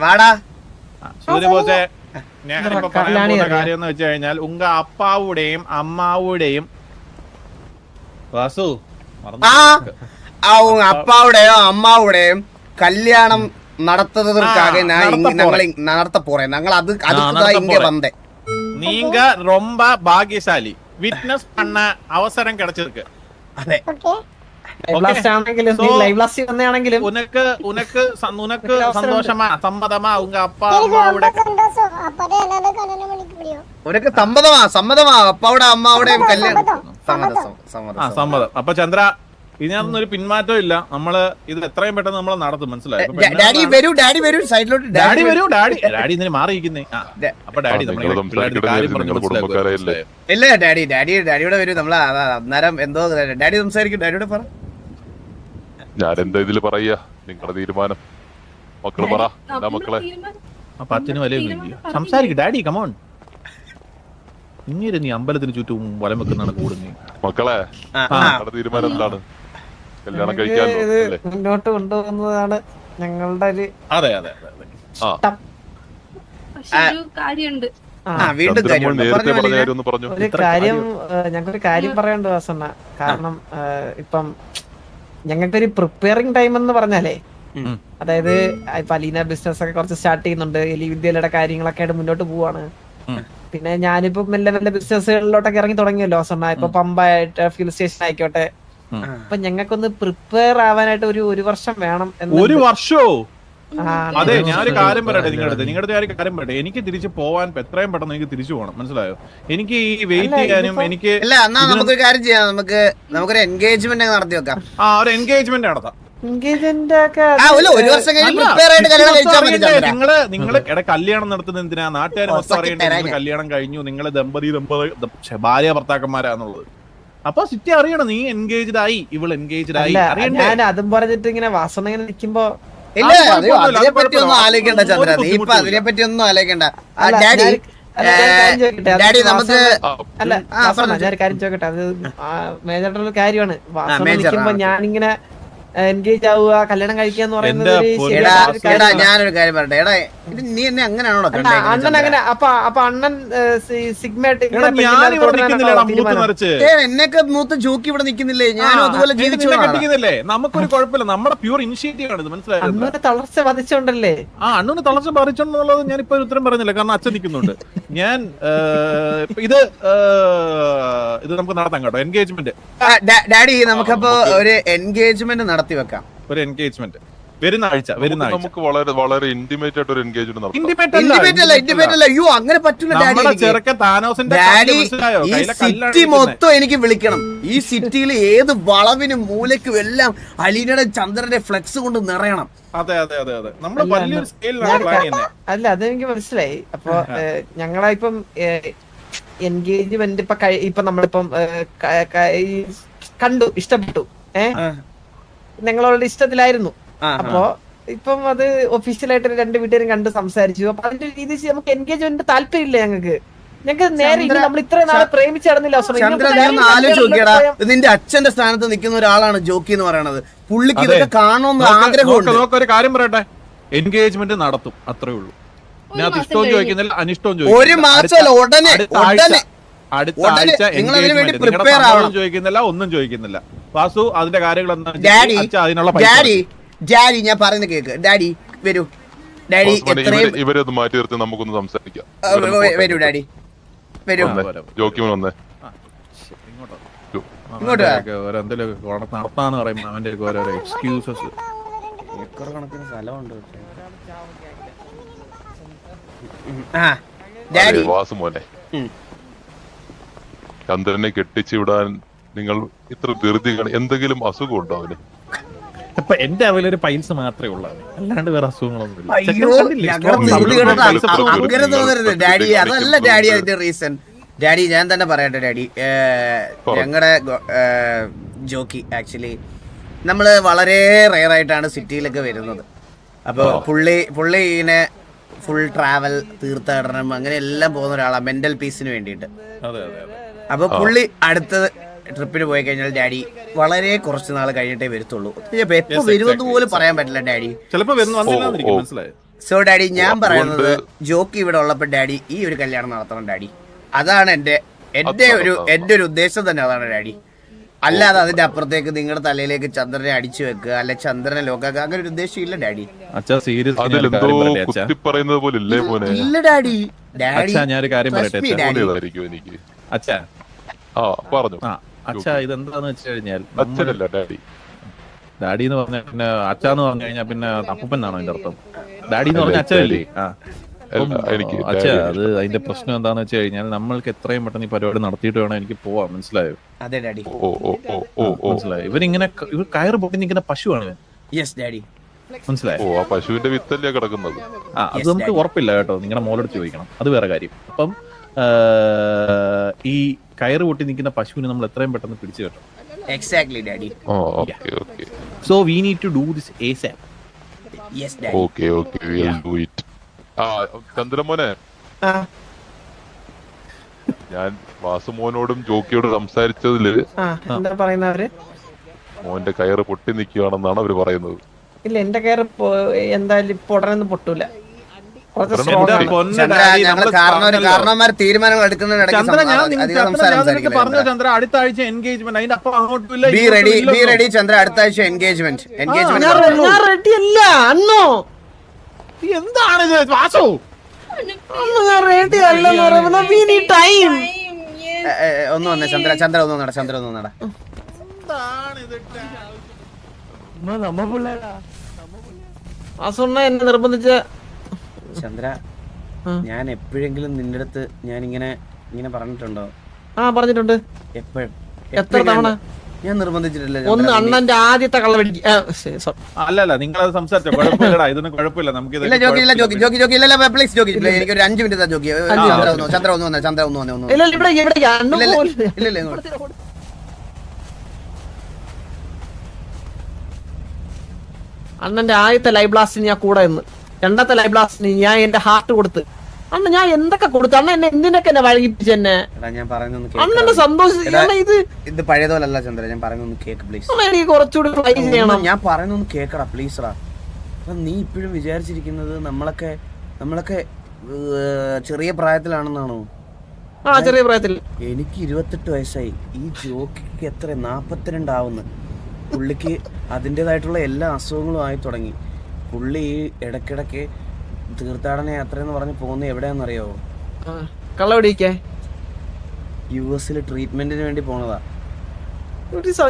വാടാ. സൂര്യബോസേ, ഞാനിപ്പോ പറയാൻ പോകുന്ന കാര്യം എന്ന് വെച്ച് കഴിഞ്ഞാൽ ഉങ്ക അപ്പാവുടെയും അമ്മാവുടെയും വാസു அவங்க அப்பாவுடையும் அம்மாவுடையும் கல்யாணம் நடத்துறதுக்காக நடத்த போறேன். நாங்கள் அதுக்குதான் இங்க வந்தேன். நீங்க ரொம்ப பாக்கியசாலி, விட்னஸ் பண்ண அவசரம் கிடைச்சிருக்கு. അതെ, உனக்கு சந்தோஷமா சம்மதமா உங்க அப்பா அம்மாவோட ഉനക്ക് സമ്മതമാ അപ്പാവുടെ അമ്മാവുടെയും കല്യാണം സമ്മതം. അപ്പൊ ചന്ദ്ര, ഇതിനകത്തൊന്നും ഒരു പിന്മാറ്റവും ഇല്ല. നമ്മള് ഇത് എത്രയും പെട്ടെന്ന് നമ്മൾ നടത്തും. മനസ്സിലായി? ഡാഡി വരൂ സൈഡിലോട്ട്. ഡാഡി ഇതിന് മാറിയിരിക്കുന്നേ. അപ്പൊ ഡാഡി ഇല്ല, ഡാഡിയോടെ വരൂ. നമ്മള് അന്നേരം എന്തോ ഡാഡി സംസാരിക്കും. ഡാഡിയോടെ പറ. ഞാൻ എന്താ ഇതില് പറയാ, നിങ്ങളുടെ തീരുമാനം. മക്കള് പറ. മക്കളെ 10 വിലയൊന്നും സംസാരിക്കും. Daddy come on. ഇങ്ങനെ നീ അമ്പലത്തിന് ചുറ്റും വലം വെക്കുന്നതാണ് കൂടുന്നത്. മക്കളെ, നിങ്ങളുടെ തീരുമാനം എന്താണ്? കല്യാണം കഴിക്കാനോ മുന്നോട്ട് കൊണ്ടുപോകുന്നതാണ് ഞങ്ങളുടെ ഒരു അതെ കാര്യമുണ്ട്. ഒരു കാര്യം ഞങ്ങൾക്കൊരു കാര്യം പറയാനുണ്ട് വാസണ്ണ. കാരണം ഇപ്പം ഞങ്ങൾക്കൊരു പ്രിപ്പയറിംഗ് ടൈം എന്ന് പറഞ്ഞാലേ, അതായത് ഇപ്പൊ അലീന ബിസിനസ് ഒക്കെ കുറച്ച് സ്റ്റാർട്ട് ചെയ്യുന്നുണ്ട്. എലി വിദ്യയുടെ കാര്യങ്ങളൊക്കെ ആയിട്ട് മുന്നോട്ട് പോവാണ്. പിന്നെ ഞാനിപ്പോ മെല്ലെ ബിസിനസ്സുകളിലോട്ടൊക്കെ ഇറങ്ങി തുടങ്ങിയല്ലോ വാസണ്ണ. ഇപ്പൊ പമ്പായിട്ട് ഫ്യൂൽ സ്റ്റേഷൻ ആയിക്കോട്ടെ. അപ്പൊ ഞങ്ങൾക്കൊന്ന് പ്രിപ്പയർ ആവാനായിട്ട് ഒരു വർഷം വേണം. ഒരു വർഷോ? അതെ, ഞാനൊരു കാര്യം പറയട്ടെ നിങ്ങളുടെ കാര്യം പറയട്ടെ. എനിക്ക് തിരിച്ചു പോവാൻ എത്രയും പെട്ടെന്ന് എനിക്ക് തിരിച്ചു പോകണം. മനസ്സിലായോ? എനിക്ക് ഈ വെയിറ്റ് ചെയ്യാനും എനിക്ക് നമുക്കൊരു കാര്യം ചെയ്യാം. നമുക്കൊരു എൻഗേജ്മെന്റ് നടത്തി വെക്കാം. ഒരു എൻഗേജ്മെന്റ് നടത്താം. നിങ്ങള് കല്യാണം നടത്തുന്നത് എന്തിനാ? നാട്ടുകാർ മൊത്തം അറിയണ്ടേ കല്യാണം കഴിഞ്ഞു, നിങ്ങള് ഭാര്യ ഭർത്താക്കന്മാരാന്നുള്ളത്. അപ്പൊ സിറ്റി അറിയണം നീ എൻഗേജ്ഡ് ആയി, ഇവള് എൻഗേജ്ഡ് ആയി. ഞാൻ അതും പറഞ്ഞിട്ട് ഇങ്ങനെ വാസന ഇങ്ങനെ നിൽക്കുമ്പോ അതിനെപ്പറ്റി ഒന്നും ആലോചിക്കണ്ട ചന്ദ്ര. നീ ഇപ്പൊ അതിനെപ്പറ്റി ഒന്നും ആലോചിക്കണ്ട. ഡാഡി നമുക്ക് അല്ല ഞാൻ കാര്യം ചോദിക്കട്ടെ. അത് മേജറായിട്ടുള്ള കാര്യമാണ്. വാസന നിൽക്കുമ്പോ ഞാനിങ്ങനെ എൻഗേജ് ആവുക, കല്യാണം കഴിക്കാന്ന് പറയുന്നത്. ഞാനൊരു കാര്യം പറയട്ടെ. എടാ, നീ എന്നെ അങ്ങനെയാണോ അണ്ണൻ അങ്ങനെ? അപ്പൊ അണ്ണൻ എന്നൊക്കെ മൂത്ത് ജോക്കി ഇവിടെ നിക്കുന്നില്ലേ? ഞാനും അതുപോലെ ജീവിച്ചു. നമുക്കൊരു കുഴപ്പമില്ല, നമ്മുടെ പ്യൂർ ഇനിഷ്യേറ്റീവ് ആണ്. മനസ്സിലായോ? അണ്ണനെ തളർച്ച ബാധിച്ചോണ്ടല്ലേ? അണ്ണന് തളർച്ച ബാധിച്ചോണ്ടെന്നുള്ളത് ഞാൻ ഇപ്പൊ ഉത്തരം പറയുന്നില്ല, കാരണം അച്ഛൻ നിൽക്കുന്നുണ്ട്. ഞാൻ ഇത് നമുക്ക് നടത്താം കേട്ടോ, എൻഗേജ്മെന്റ്. ഡാഡി, നമുക്കപ്പോ ഒരു എൻഗേജ്മെന്റ് നടത്തി വെക്കാം. ഒരു എൻഗേജ്മെന്റ് വരുന്ന ആഴ്ച നമുക്ക് വളരെ ഇന്റിമേറ്റ് ആയിട്ട് ഒരു എൻഗേജ്മെന്റ് നടത്താം. അങ്ങനെ പറ്റില്ല ഡാഡി. ഈ സിറ്റി മൊത്തം എനിക്ക് വിളിക്കണം. ഈ സിറ്റിയിൽ ഏത് വളവിനും മൂലയ്ക്കും എല്ലാം അലീനയുടെ ചന്ദ്രന്റെ ഫ്ലെക്സ് കൊണ്ട് നിറയണം. അതെ നമ്മള് വലിയൊരു സ്കെയിലാണ് പ്ലാൻ ചെയ്യുന്നത്. അല്ല, അതെനിക്ക് മനസ്സിലായി. അപ്പൊ ഞങ്ങളിപ്പം എൻഗേജ്മെന്റ് ഇപ്പൊ നമ്മളിപ്പം കണ്ടു, ഇഷ്ടപ്പെട്ടു. ഞങ്ങളോട് ഇഷ്ടത്തിലായിരുന്നു. അപ്പൊ ഇപ്പം അത് ഒഫീഷ്യലായിട്ട് 2 വീട്ടുകാരും കണ്ട് സംസാരിച്ചു. അപ്പൊ അതിന്റെ രീതി നമുക്ക് എൻഗേജ്മെന്റ് താല്പര്യമില്ല. ഞങ്ങൾക്ക് നേരെ നമ്മൾ ഇത്ര നാളെ പ്രേമിച്ച് നടന്നില്ല. ആലോചിക്കടാ, നിന്റെ അച്ഛന്റെ സ്ഥാനത്ത് നിൽക്കുന്ന ഒരാളാണ് ജോക്കി എന്ന് പറയണത്. പുള്ളിക്ക് ഇതൊക്കെ കാണണമെന്ന് ആഗ്രഹമുണ്ട്. ഒരു കാര്യം പറയട്ടെ, എൻഗേജ്മെന്റ് നടത്തും, അത്രേ ഉള്ളൂ. ഞാൻ ഇഷ്ടവും ചോദിക്കുന്നില്ല, അനിഷ്ടവും ഒരു മാസമല്ല, ഉടനെ അടുത്ത ആഴ്ച ചോദിക്കുന്നില്ല, ഒന്നും ചോദിക്കുന്നില്ല. വാസു അതിന്റെ കാര്യങ്ങൾ ഡാഡി ഞാൻ പറയുന്ന കേക്ക്. ഡാഡി വരൂ. ഡാഡി ഇവരൊന്ന് മാറ്റി നിർത്തി നമുക്കൊന്ന് സംസാരിക്കാം. വരൂ ഡാഡി, വരൂ. ജോക്കിമോൻ വന്നേ. ഇങ്ങോട്ട് നടത്താന്ന് പറയുമ്പോ അവന്റെ ഓരോരോ എക്സ്ക്യൂസസ്. കണക്കിന് സ്ഥലമുണ്ട്. വാസുമോനെ, ചന്ദ്രനെ കെട്ടിച്ചു വിടാൻ നിങ്ങൾ ഇത്ര ധൃതി, എന്തെങ്കിലും അസുഖം ഉണ്ടോ അവന്? അപ്പൊ എന്റെ അവലൊരു പൈൽസ് മാത്രമേ ഉള്ളൂ, അല്ലാണ്ട് വേറെ അസുഖങ്ങളൊന്നും അയ്യോ അങ്ങനെ തോന്നരുത് ഡാഡി, അതല്ല ഡാഡി അതിന്റെ റീസൺ. ഡാഡി ഞാൻ തന്നെ പറയട്ടെ ഡാഡി, ഞങ്ങളുടെ ജോക്കി ആക്ച്വലി നമ്മള് വളരെ റെയർ ആയിട്ടാണ് സിറ്റിയിലൊക്കെ വരുന്നത്. അപ്പൊ പുള്ളി ഇങ്ങനെ ഫുൾ ട്രാവൽ, തീർത്ഥാടനം അങ്ങനെ എല്ലാം പോകുന്ന ഒരാളാണ് മെന്റൽ പീസിന് വേണ്ടിയിട്ട്. അപ്പൊ പുള്ളി അടുത്ത ട്രിപ്പിന് പോയി കഴിഞ്ഞാൽ ഡാഡി വളരെ കുറച്ച് നാൾ കഴിഞ്ഞിട്ടേ വരത്തുള്ളൂ. എപ്പോ വരുമെന്ന് പോലും പറയാൻ പറ്റില്ല ഡാഡി. സോ ഡാഡി ഞാൻ പറയുന്നത് ജോക്കി ഇവിടെ ഉള്ളപ്പോ ഡാഡി ഈ ഒരു കല്യാണം നടത്തണം ഡാഡി. അതാണ് എന്റെ ഒരു ഉദ്ദേശം തന്നെ, അതാണ് ഡാഡി. അല്ലാതെ അതിന്റെ അപ്പുറത്തേക്ക് നിങ്ങളുടെ തലയിലേക്ക് ചന്ദ്രനെ അടിച്ചു വെക്കുക, അല്ലെ ചന്ദ്രനെ ലോക്കാക്കുക, അങ്ങനെ ഒരു ഉദ്ദേശം ഇല്ല ഡാഡി. ഇല്ല ഡാഡി. ഞാനൊരു കാര്യം പറയട്ടെ അച്ഛാ, അച്ഛാ ഇതെന്താന്ന് വെച്ച് കഴിഞ്ഞാൽ ഡാഡി എന്ന് പറഞ്ഞ പിന്നെ അച്ഛാന്ന് പറഞ്ഞു കഴിഞ്ഞാൽ പിന്നെ അപ്പൂപ്പൻ എന്നാണോ അതിന്റെ അർത്ഥം? ഡാഡി എന്ന് പറഞ്ഞ അച്ഛനല്ലേ? അച്ഛാ അത് അതിന്റെ പ്രശ്നം എന്താന്ന് വെച്ച് കഴിഞ്ഞാൽ നമ്മൾക്ക് എത്രയും പെട്ടെന്ന് ഈ പരിപാടി നടത്തിയിട്ട് വേണം എനിക്ക് പോവാൻ, മനസ്സിലായോ? മനസ്സിലായോ? ഇവർ കയറ് പൊട്ടി നിൽക്കുന്ന പശുവാണ്, മനസ്സിലായോ? പശുവിന്റെ വിത്തല്ലേ കിടക്കുന്നത്. അത് നമുക്ക് ഉറപ്പില്ല കേട്ടോ, നിങ്ങളുടെ മോളോട് ചോദിക്കണം, അത് വേറെ കാര്യം. അപ്പം ഈ കയറ് പൊട്ടി നിൽക്കുന്ന പശുവിനെ നമ്മൾ എത്രയും പെട്ടെന്ന് പിടിച്ചു കേട്ടോ. Exactly, Daddy. Okay. So we need to do this ASAP. Yes, Daddy. Okay, we'll do it. ചന്ദ്രമോനെ, ഞാൻ വാസുമോനോടും ജോക്കിയോടും സംസാരിച്ചതില് എന്താ പറയുന്നവര്, മോന്റെ കയറ് പൊട്ടി നിൽക്കുകയാണെന്നാണ് അവര് പറയുന്നത്. ഇല്ല, എന്റെ കയറ് എന്തായാലും ഇപ്പൊ ഉടനെ പൊട്ടൂല. കാരണവന്മാർ തീരുമാനങ്ങൾ പറഞ്ഞു ചന്ദ്ര അടുത്ത ആഴ്ച എൻഗേജ്മെന്റ്, അതിന്റെ അപ്പൊ അങ്ങോട്ടില്ല. ചന്ദ്ര അടുത്ത ആഴ്ച എൻഗേജ്മെന്റ്. റെഡി അല്ല അന്നോ, എന്താണ് വാസു? റെഡി അല്ല, ടൈം. ഒന്ന് വന്നേ ചന്ദ്ര ഒന്ന് നട. വാസുണ്ണ എന്നെ നിർബന്ധിച്ച ചന്ദ്ര, ഞാൻ എപ്പോഴെങ്കിലും നിന്റെ അടുത്ത് ഞാൻ ഇങ്ങനെ പറഞ്ഞിട്ടുണ്ടോ? പറഞ്ഞിട്ടുണ്ട്. എപ്പോഴും? എത്ര തവണ? ഞാൻ നിർബന്ധിച്ചിട്ടില്ല. ഒന്ന് അണ്ണന്റെ ആദ്യത്തെ കള്ളവെടിക്ക്. അല്ല നിങ്ങളത് സംസാരിച്ചോ, കുഴപ്പമില്ലടാ, ഇതൊന്നും കുഴപ്പമില്ല. നമുക്ക് എനിക്ക് ഒരു 5 മിനിറ്റ് ജോക്കി. ചന്ദ്ര ഒന്ന് വന്നേ. അണ്ണന്റെ ആദ്യത്തെ ലൈവ് ബ്ലാസ്റ്റിന് ഞാൻ കൂടെ നിന്ന്, രണ്ടാമത്തെ ലൈവ് ബ്ലാസ്റ്റിന് ഞാൻ എന്റെ ഹാർട്ട് കൊടുത്ത്. അണ്ണ ഞാൻ എന്തൊക്കെ കൊടുത്തു, അണ്ണ എന്നെ എന്തിനൊക്കെ എന്നെ വഴങ്ങിപ്പിച്ച് എന്നെ. അണ്ണന്റെ സന്തോഷം ഇത് പഴയതോലല്ല ചന്ദ്ര, ഞാൻ പറയുന്നൊന്ന് കേക്ക് പ്ലീസ്. എനിക്ക് കുറച്ചുകൂടി ഫ്ലൈ ചെയ്യണം. ഞാൻ പറയുന്നൊന്ന് കേക്കടാ പ്ലീസ്റാ. നീ ഇപ്പോഴും വിചാരിച്ചിരിക്കുന്നത് നമ്മളൊക്കെ ചെറിയ പ്രായത്തിലാണെന്നാണോ? ചെറിയ പ്രായത്തിൽ. എനിക്ക് 28 വയസ്സായി. ഈ ജോക്കിക്ക് എത്ര 42 ആവുന്നു. പുള്ളിക്ക് അതിൻ്റെതായിട്ടുള്ള എല്ലാ അസുഖങ്ങളും ആയി തുടങ്ങി. പുള്ളി ഈ ഇടയ്ക്കിടയ്ക്ക് തീർത്ഥാടന യാത്ര എന്ന് പറഞ്ഞ് പോകുന്നത് എവിടെയാണെന്നറിയാവോ? US ട്രീറ്റ്മെന്റിന് വേണ്ടി പോണതാ.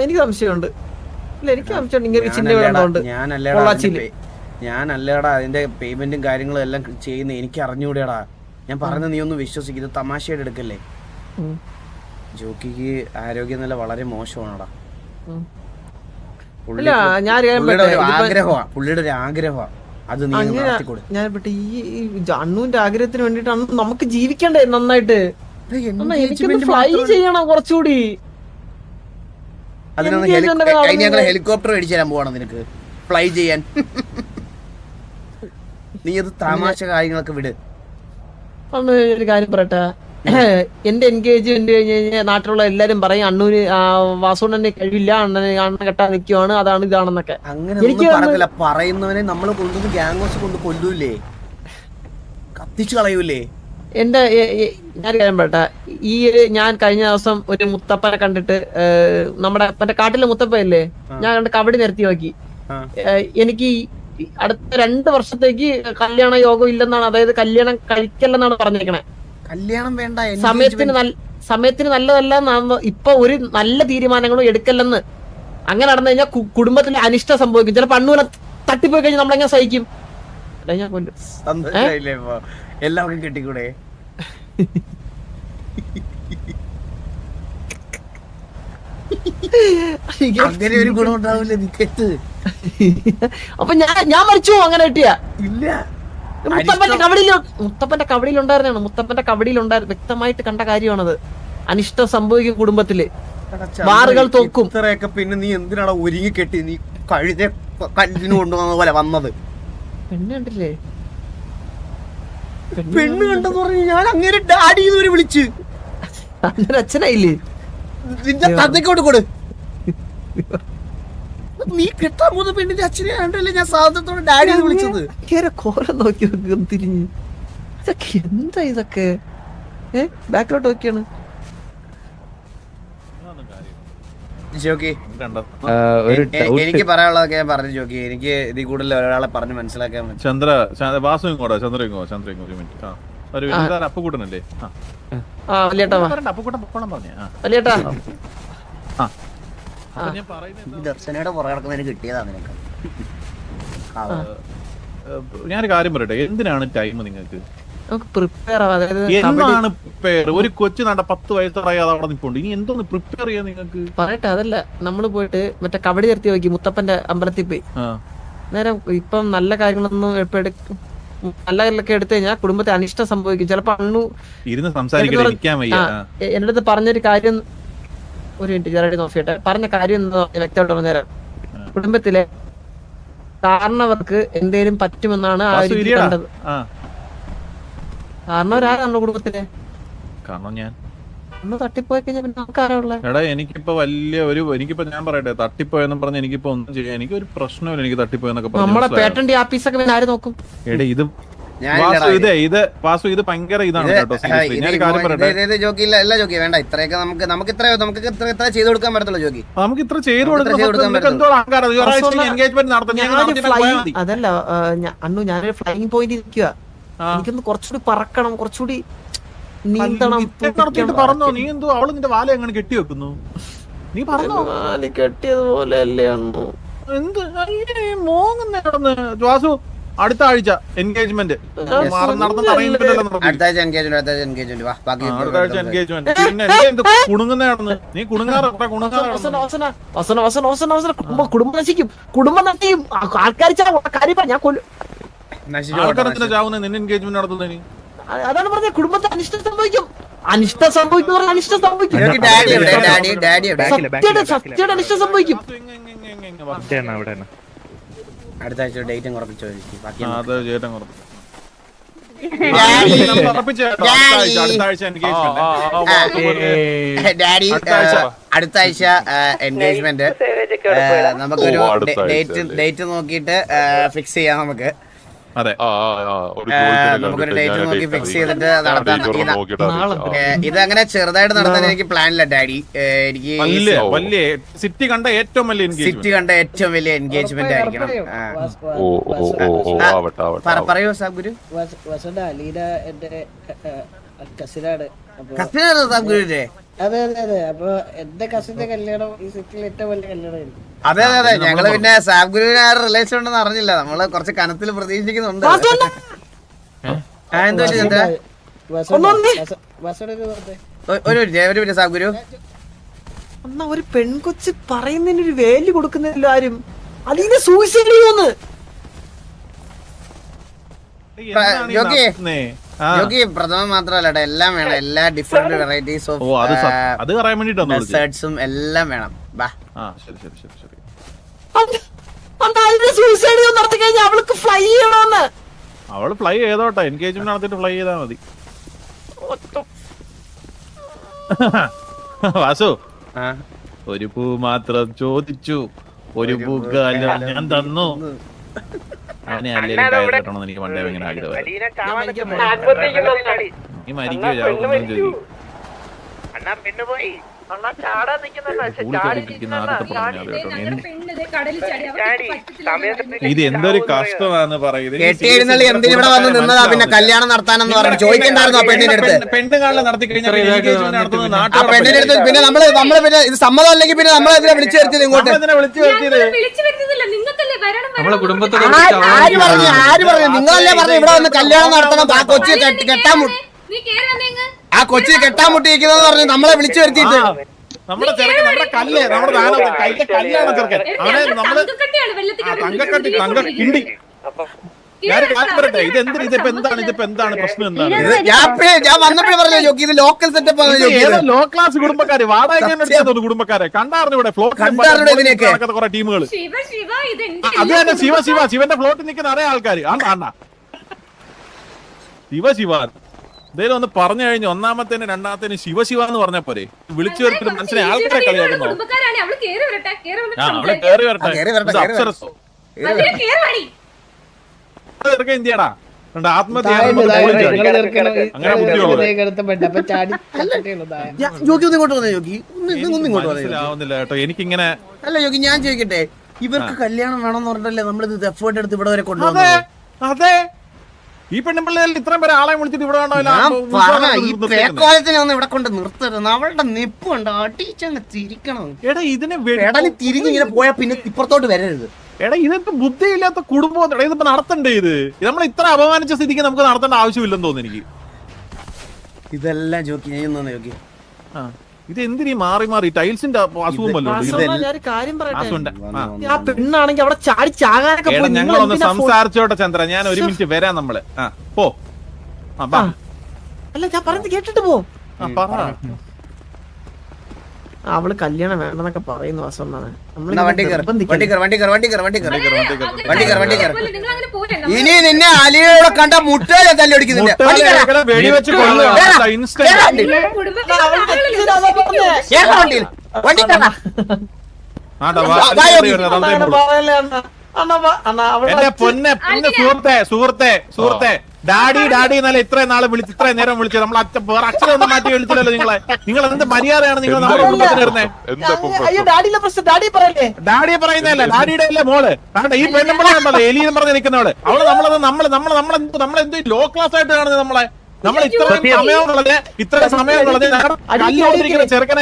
എനിക്ക് സംശയമുണ്ട്. ഞാനല്ലേടാ അതിന്റെ പേയ്മെന്റും കാര്യങ്ങളും എല്ലാം ചെയ്യുന്ന. എനിക്ക് അറിഞ്ഞൂടെടാ. ഞാൻ പറയുന്നത് നീ ഒന്ന് വിശ്വസിക്കും. ഇത് തമാശയായിട്ട് എടുക്കല്ലേ. ജോക്കിക്ക് ആരോഗ്യനില വളരെ മോശമാണടാ. പുള്ളിയുടെ ഒരു ആഗ്രഹമാണ് അത് നീ നടത്തിക്കൊടു. അണ്ണുവിന്റെ ആഗ്രഹത്തിന് വേണ്ടിട്ടാണ് നമുക്ക് ജീവിക്കണ്ടേ നന്നായിട്ട്. ഫ്ലൈ ചെയ്യണം കുറച്ചുകൂടി. അതിനൊന്ന് ഹെലികോപ്റ്റർ മേടിച്ചു തരാൻ പോവാണോ നിനക്ക് ഫ്ലൈ ചെയ്യാൻ? നീ അത് തമാശ കാര്യങ്ങളൊക്കെ വിട്. ഒരു കാര്യം പറയട്ടെ, എന്റെ എൻഗേജ്മെന്റ് കഴിഞ്ഞ് കഴിഞ്ഞാൽ നാട്ടിലുള്ള എല്ലാരും പറയും അണ്ണൂര് വാസുണ്ണന്റെ കഴിവില്ല, അണ്ണൻ കെട്ടാൻ നിൽക്കുവാണ്, അതാണ് ഇതാണെന്നൊക്കെ. അങ്ങനെ പറയുന്നവനെ നമ്മള് കൊണ്ടുവന്ന് ഗ്യാങ്സ് കൊണ്ട് കൊല്ലൂലേ, കത്തിച്ചു കളയൂലേ? ഞാൻ കാര്യം പറയട്ടെ, ഞാൻ കഴിഞ്ഞ ദിവസം ഒരു മുത്തപ്പനെ കണ്ടിട്ട്, നമ്മുടെ മറ്റേ കാട്ടിലെ മുത്തപ്പയല്ലേ, ഞാൻ കണ്ട് കബഡി നിരത്തി നോക്കി. എനിക്ക് അടുത്ത 2 വർഷത്തേക്ക് കല്യാണ യോഗം ഇല്ലെന്നാണ്, അതായത് കല്യാണം കഴിക്കല്ലെന്നാണ് പറഞ്ഞേക്കണേ. കല്യാണം വേണ്ട, സമയത്തിന് നല്ലതല്ല. ഇപ്പൊ ഒരു നല്ല തീരുമാനങ്ങളും എടുക്കല്ലെന്ന്. അങ്ങനെ നടന്നു കഴിഞ്ഞാൽ കുടുംബത്തിന് അനിഷ്ടം സംഭവിക്കും. ചിലപ്പോ അണ്ണൂനെ തട്ടിപ്പോയി കഴിഞ്ഞാൽ നമ്മളെങ്ങനെ സഹിക്കും? ഞാൻ കൊല്ലും. എല്ലാവർക്കും കെട്ടിക്കൂടെ? അങ്ങനെ ഒരു ഗുണം ഉണ്ടാവില്ല നിക്കത്ത്. അപ്പൊ ഞാൻ മരിച്ചു അങ്ങനെ കിട്ടിയാ ഇല്ല മുത്തപ്പന്റെ കവടിയിലുണ്ടായിരുന്നാണ്. മുത്തപ്പന്റെ കവടിയിലുണ്ടായിരുന്നു, വ്യക്തമായിട്ട് കണ്ട കാര്യമാണത്. അനിഷ്ടം സംഭവിക്കും കുടുംബത്തില്, മാറുകൾ തോക്കും. ഇത്രയൊക്കെ പിന്നെ നീ എന്തിനാണ് ഒരുങ്ങി കെട്ടി നീ കഴുതെ കല്ലിന് കൊണ്ടുവന്ന പോലെ വന്നത്? പെണ്ണ് കണ്ടില്ലേ? പെണ്ണ് കണ്ടെന്ന് പറഞ്ഞു ഞാൻ അങ്ങനെ ഡാഡി വിളിച്ച് അങ്ങനെ അച്ഛനായില്ലേ? നിന്റെ തന്തയ്ക്കോട്ട് കൊടു. നീ കെട്ടാൻ പോകുന്ന പെണ്ണിന്റെ അച്ഛനെ കണ്ടല്ലേ ഞാൻ സാധനത്തോടെ ഡാഡി വിളിച്ചത്. കോലം നോക്കി തിരിഞ്ഞ് ഇതൊക്കെ എന്താ ഇതൊക്കെ? ബാക്കിലോട്ട് നോക്കിയാണ്. എനിക്ക് പറയാനുള്ളതൊക്കെ ഞാൻ പറഞ്ഞു ജോക്കി. എനിക്ക് ഇതിൽ കൂടുതൽ ഒരാളെ പറഞ്ഞ് മനസ്സിലാക്കാൻ വാസു ഇങ്ങോട്ടോ, ചന്ദ്ര ഇങ്ങോ, ഒരു മിനിറ്റ്. അപ്പുകൂട്ടനല്ലേ? വലിയേട്ടാ ദർശനയുടെ പുറകെ നടക്കുന്നതിന് കിട്ടിയതാ നിനക്ക്. ഞാനൊരു കാര്യം പറയട്ടെ, എന്തിനാണ് ടൈം നിങ്ങൾക്ക്? പ്രിപ്പയർ എന്താണ് പ്രിപ്പയർ? ഒരു കൊച്ചു നട 10 വയസ്സായി അത് അവിടെ നിൽപ്പുണ്ട്. ഇനി എന്തോന്ന് പ്രിപ്പയർ ചെയ്യാൻ നിങ്ങൾക്ക്? പറയട്ടെ, അതല്ല നമ്മള് പോയിട്ട് മറ്റേ കബഡി നിർത്തി നോക്കി മുത്തപ്പന്റെ അമ്പലത്തിൽ പോയി. നേരം ഇപ്പം നല്ല കാര്യങ്ങളൊന്നും നല്ലതൊക്കെ എടുത്തു കഴിഞ്ഞാൽ കുടുംബത്തെ അനിഷ്ടം സംഭവിക്കും. ചിലപ്പോ അണ്ണു ഇരുന്ന് സംസാരിക്കാൻ എന്റെ അടുത്ത് പറഞ്ഞൊരു കാര്യം, ഒരു മിനിറ്റ് ചെറുതായി നോക്കിയിട്ട് പറഞ്ഞ കാര്യം എന്താ വ്യക്തമായിട്ട് പറഞ്ഞുതരാം. കുടുംബത്തിലെ കാരണവർക്ക് എന്തേലും പറ്റുമെന്നാണ് ആ ഒരു കണ്ടത്. കാരണം ഒരാളാണ് നമ്മുടെ കുടുംബത്തിലെ. കാരണം ഞാൻ ഒന്ന് തട്ടിപ്പോയി കഴിഞ്ഞാൽ പിന്നെ നമുക്കാരാ? എടാ എനിക്കിപ്പോ എനിക്കിപ്പോ ഞാൻ പറയട്ടെ, തട്ടിപ്പോയെന്നും പറഞ്ഞ് എനിക്കിപ്പോ ഒന്നും ചെയ്യാൻ എനിക്ക് ഒരു പ്രശ്നമില്ല. എനിക്ക് തട്ടിപ്പോയെന്നൊക്കെ നമ്മളെ പേറ്റന്റ് ആഫീസൊക്കെ പിന്നെ ആര് നോക്കും? എടേ ഇത് വാസു ഇത് ഭയങ്കര ഇതാണ് കേട്ടോ. ഞാൻ കാര്യം പറയട്ടെ, ജോക്കി വേണ്ട, ഇത്രയൊക്കെ നമുക്ക് ഇത്ര ചെയ്ത് കൊടുക്കാൻ പറ്റത്തുള്ളൂ ജോക്കി. നമുക്ക് ഇത്ര ചെയ്ത് കൊടുക്കാൻ. അതല്ല അണ്ണു, ഞാനൊരു ഫ്ലൈയിങ് പോയിന്റ് നിൽക്കുക. എനിക്കൊന്ന് കുറച്ചുകൂടി പറക്കണം, കുറച്ചുകൂടി നീന്തണം. പറഞ്ഞോ നീ എന്തോ അവള് നിന്റെ വാല എങ്ങനെ കെട്ടി വെക്കുന്നു? നീ പറഞ്ഞോ കെട്ടിയതുപോലെ അല്ലേ അണ്ണു? എന്ത് മോങ്ങുന്ന വാസു? അടുത്ത ആഴ്ച എൻഗേജ്മെന്റ്. നീ കുടുംബം നശിക്കും, കുടുംബം നശിക്കും. ആൾക്കാർ ആൾക്കാരത്തിന് ചാവുന്ന നിന്നെ എൻഗേജ്മെന്റ് നടത്തുന്നതിന്. അതാണ് പറഞ്ഞത്, കുടുംബത്തെ അനിഷ്ടം സംഭവിക്കും. അനിഷ്ടം സംഭവിക്കും, അനിഷ്ടം സംഭവിക്കും. സത്യയുടെ അനിഷ്ടം സംഭവിക്കും. അടുത്ത ആഴ്ച ഡേറ്റും കുറപ്പിച്ചു. അടുത്ത ആഴ്ച എൻഗേജ്മെന്റ്. നമുക്കൊരു ഡേറ്റ് നോക്കിയിട്ട് ഫിക്സ് ചെയ്യാം. നമുക്കൊരു ഡേറ്റ് നോക്കി ഫിക്സ് ചെയ്തിട്ട് നടത്താം. ഇത് അങ്ങനെ ചെറുതായിട്ട് നടത്താൻ എനിക്ക് പ്ലാനില്ല ഡാഡി. എനിക്ക് സിറ്റി കണ്ട ഏറ്റവും വലിയ എൻഗേജ്മെന്റ് ആയിരിക്കണം. പറയൂ സാബുരു. കസിനാണോ സാബുരുന്റെ? അതെ അതെ അതെ. അപ്പൊ എന്റെ കസിന്റെ കല്യാണം ഈ സിറ്റിയിൽ ഏറ്റവും വലിയ കല്യാണമായിരുന്നു. അതെ അതെ അതെ. ഞങ്ങള് പിന്നെ സാബ്ഗുരുവിന് ആ റിലേഷൻ ഉണ്ടെന്ന് അറിഞ്ഞില്ല. നമ്മള് കുറച്ച് കനത്തിൽ പ്രതീക്ഷിക്കുന്നുണ്ട്. ഒരു സാബ്ഗുരു എന്നാ ഒരു പെൺകൊച്ച് പറയുന്നതിനൊരു വാല്യൂ കൊടുക്കുന്നില്ല ആരും. അതിനെ സൂയിസൈഡ് ചെയ്യുമെന്ന് യോഗി പ്രഥമം മാത്രമല്ല, എല്ലാം വേണം. എല്ലാ ഡിഫറെന്റ് വെറൈറ്റീസ് ഓഫ് ഡെസേർട്സും എല്ലാം വേണം. അവൾക്ക് ഫ്ലൈ ചെയ്യണമെന്ന്. അവള് ഫ്ലൈ ചെയ്തോട്ടെ, എൻഗേജ്മെന്റ് നടത്തിട്ട് ഫ്ലൈ ചെയ്താൽ മതി. വാസു, ഒരു പൂ മാത്രം ചോദിച്ചു, ഒരു പൂക്കാലം ഞാൻ തന്നു. അവനെ അല്ലെങ്കിൽ കയറണമെന്ന് എനിക്ക് പണ്ടേ ഭയങ്കര ആഗ്രഹമായിരുന്നു. നീ മരിക്കോ ചാവുമെന്ന് ചോദിക്കും. ഇത് എന്തൊരു കഷ്ടമാണെന്ന് പറയുന്നത്. കെട്ടിയിരുന്നള്ളി എന്തിനിവിടെ വന്ന് നിന്നതാ പിന്നെ കല്യാണം നടത്താനെന്ന് പറഞ്ഞു ചോദിക്കണ്ടായിരുന്നു. പെണ്ണിന്റെ അടുത്ത് പെണ്ണുകാളെ നടത്തി കഴിഞ്ഞാൽ പെണ്ണിന്റെ അടുത്ത് പിന്നെ നമ്മള് പിന്നെ ഇത് സമ്മതം അല്ലെങ്കിൽ പിന്നെ നമ്മളെന്തിനാ വിളിച്ചു വരുത്തിയത് ഇങ്ങോട്ട്? ആര് പറഞ്ഞു? നിങ്ങളല്ലേ പറഞ്ഞു ഇവിടെ വന്ന് കല്യാണം നടത്തണം, ആ കൊച്ചി കെട്ടാൻ മുട്ടിയിരിക്കുന്നത് പറഞ്ഞു നമ്മളെ വിളിച്ചു വരുത്തിയിട്ട്. നമ്മുടെ ചെറുക്കൻ നമ്മുടെ കല്ല് നമ്മുടെ ദാനം കൈയിലെ കല്ലാണ് ചെറുക്കൻ അവനെ നമ്മള് തങ്കക്കട്ടി തങ്ക കിണ്ടി ഞാൻ കാര്യം പറയട്ടെ ഇതിപ്പോ എന്താണ് പ്രശ്നം എന്താണ് ഞാൻ വന്നപ്പോഴേ പറഞ്ഞു ജോക്കി ഇത് ലോക്കൽ സെറ്റപ്പ് ലോ ക്ലാസ് കുടുംബക്കാര് വാടക കുടുംബക്കാരെ കണ്ടായിരുന്നു ഇവിടെ ഫ്ലോട്ട് കുറെ ടീമുകൾ അത് തന്നെ ശിവന്റെ ഫ്ലോട്ടിൽ നിൽക്കുന്ന അറിയ ആൾക്കാര് ആണ്ടാ ശിവ എന്തേലും ഒന്ന് പറഞ്ഞു കഴിഞ്ഞു ഒന്നാമത്തേന് രണ്ടാമത്തേന് ശിവ എന്ന് പറഞ്ഞ പോരെ വിളിച്ചു വരുത്തിട്ട് മനസ്സിനെ ആൾക്കാരെ കളിയാക്കുന്നു അവളെ കേറി വരട്ടെ അപ്സരസോ ഇന്ത്യടാ ആത്മഹത്യ അങ്ങനെ മനസ്സിലാവുന്നില്ല കേട്ടോ എനിക്കിങ്ങനെ അല്ല യോഗി ഞാൻ ചോദിക്കട്ടെ ഇവർക്ക് കല്യാണം വേണമെന്ന് പറഞ്ഞിട്ടല്ലേ നമ്മളിത് എഫേർട്ട് എടുത്ത് ഇവിടെ വരെ കൊണ്ടുപോകുന്നത് അതെ ഈ പെണ്ണുപിള്ളേരിൽ ഇത്രയും പേരെ ആളെ വിളിച്ചിട്ട് ഇവിടെ ഒന്ന് ഇവിടെ കൊണ്ട് നിർത്തരുത് അവളുടെ നിപ്പുണ്ട് അടിച്ചങ്ങ് തിരിക്കണം എടാ ഇതിനെ തിരിഞ്ഞിങ്ങനെ പോയാ പിന്നെ ഇപ്പുറത്തോട്ട് വരരുത് എടാ ഇതിപ്പോ ബുദ്ധിയില്ലാത്ത കുടുംബം ഇതിപ്പോ നടത്തണ്ടേ ഇത് നമ്മൾ ഇത്ര അപമാനിച്ച സ്ഥിതിക്ക് നമുക്ക് നടത്തേണ്ട ആവശ്യമില്ലെന്ന് തോന്നുന്നു എനിക്ക് ഇതെല്ലാം ജോക്കി ചെയ്യുന്ന യോഗി ഇത് എന്തിനീ മാറി ടൈൽസിന്റെ അസുഖം പെണ്ണാണെങ്കിൽ അവിടെ ചാടി ചാകാനൊക്കെ ഞങ്ങളൊന്ന് സംസാരിച്ചോട്ടെ ചന്ദ്ര ഞാൻ ഒരു മിനിറ്റ് വരാം നമ്മള് പോ അല്ല ഞാൻ പറഞ്ഞത് കേട്ടിട്ട് പോ അവള് കല്യാണം വേണ്ടെന്നൊക്കെ പറയുന്നു വാസവണ്ണാണ് ഇനി നിന്നെ അലിയോടെ കണ്ട മുട്ടയിലെ തല്ലൊടിക്കുന്നില്ല എന്റെ പൊന്നെ സുഹൃത്തെ ഡാഡി എന്നല്ല ഇത്രയും നാളെ വിളിച്ച് ഇത്രയും നേരം വിളിച്ചത് നമ്മൾ അച്ഛനൊന്നും മാറ്റി വിളിച്ചില്ലല്ലോ നിങ്ങൾ എന്ത് മര്യാദയാണ് നിങ്ങൾ നമ്മുടെ കുടുംബത്തിന് വരുന്നത് ഡാഡിയെ പറയുന്നതല്ല ഡാഡിയുടെ അല്ലേ മോള് കാരണം ഈ പെണ്ണുമ്പോഴേ എലിയെന്ന് പറഞ്ഞ് നിൽക്കുന്നവള് അവള് നമ്മളെന്തോ ലോ ക്ലാസ് ആയിട്ട് കാണുന്നത് നമ്മൾ ഇത്ര സമയമുള്ളത് ചെറുക്കനെ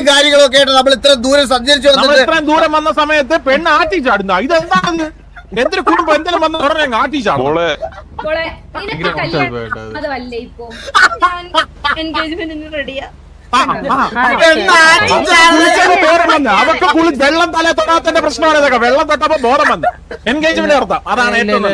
കാര്യങ്ങളൊക്കെ ആയിട്ട് നമ്മൾ ഇത്ര ദൂരം സഞ്ചരിച്ചു ഇത്രയും ദൂരം വന്ന സമയത്ത് പെണ്ണ് ആട്ടി ചാടുന്ന ഇതെന്താണ് എന്തൊരു കുടുംബം എന്തെങ്കിലും വന്ന് പറഞ്ഞ ആട്ടി ചാടും എൻഗേജ്മെന്റിന് റെഡിയാ അവർക്ക് വെള്ളം തല തൊടാത്തന്റെ പ്രശ്നമാണ് ഇതൊക്കെ വെള്ളം തൊട്ടപ്പോ ബോധം വന്ന് എൻഗേജ്മെന്റ് നടത്താം അതാണ് ഏറ്റവും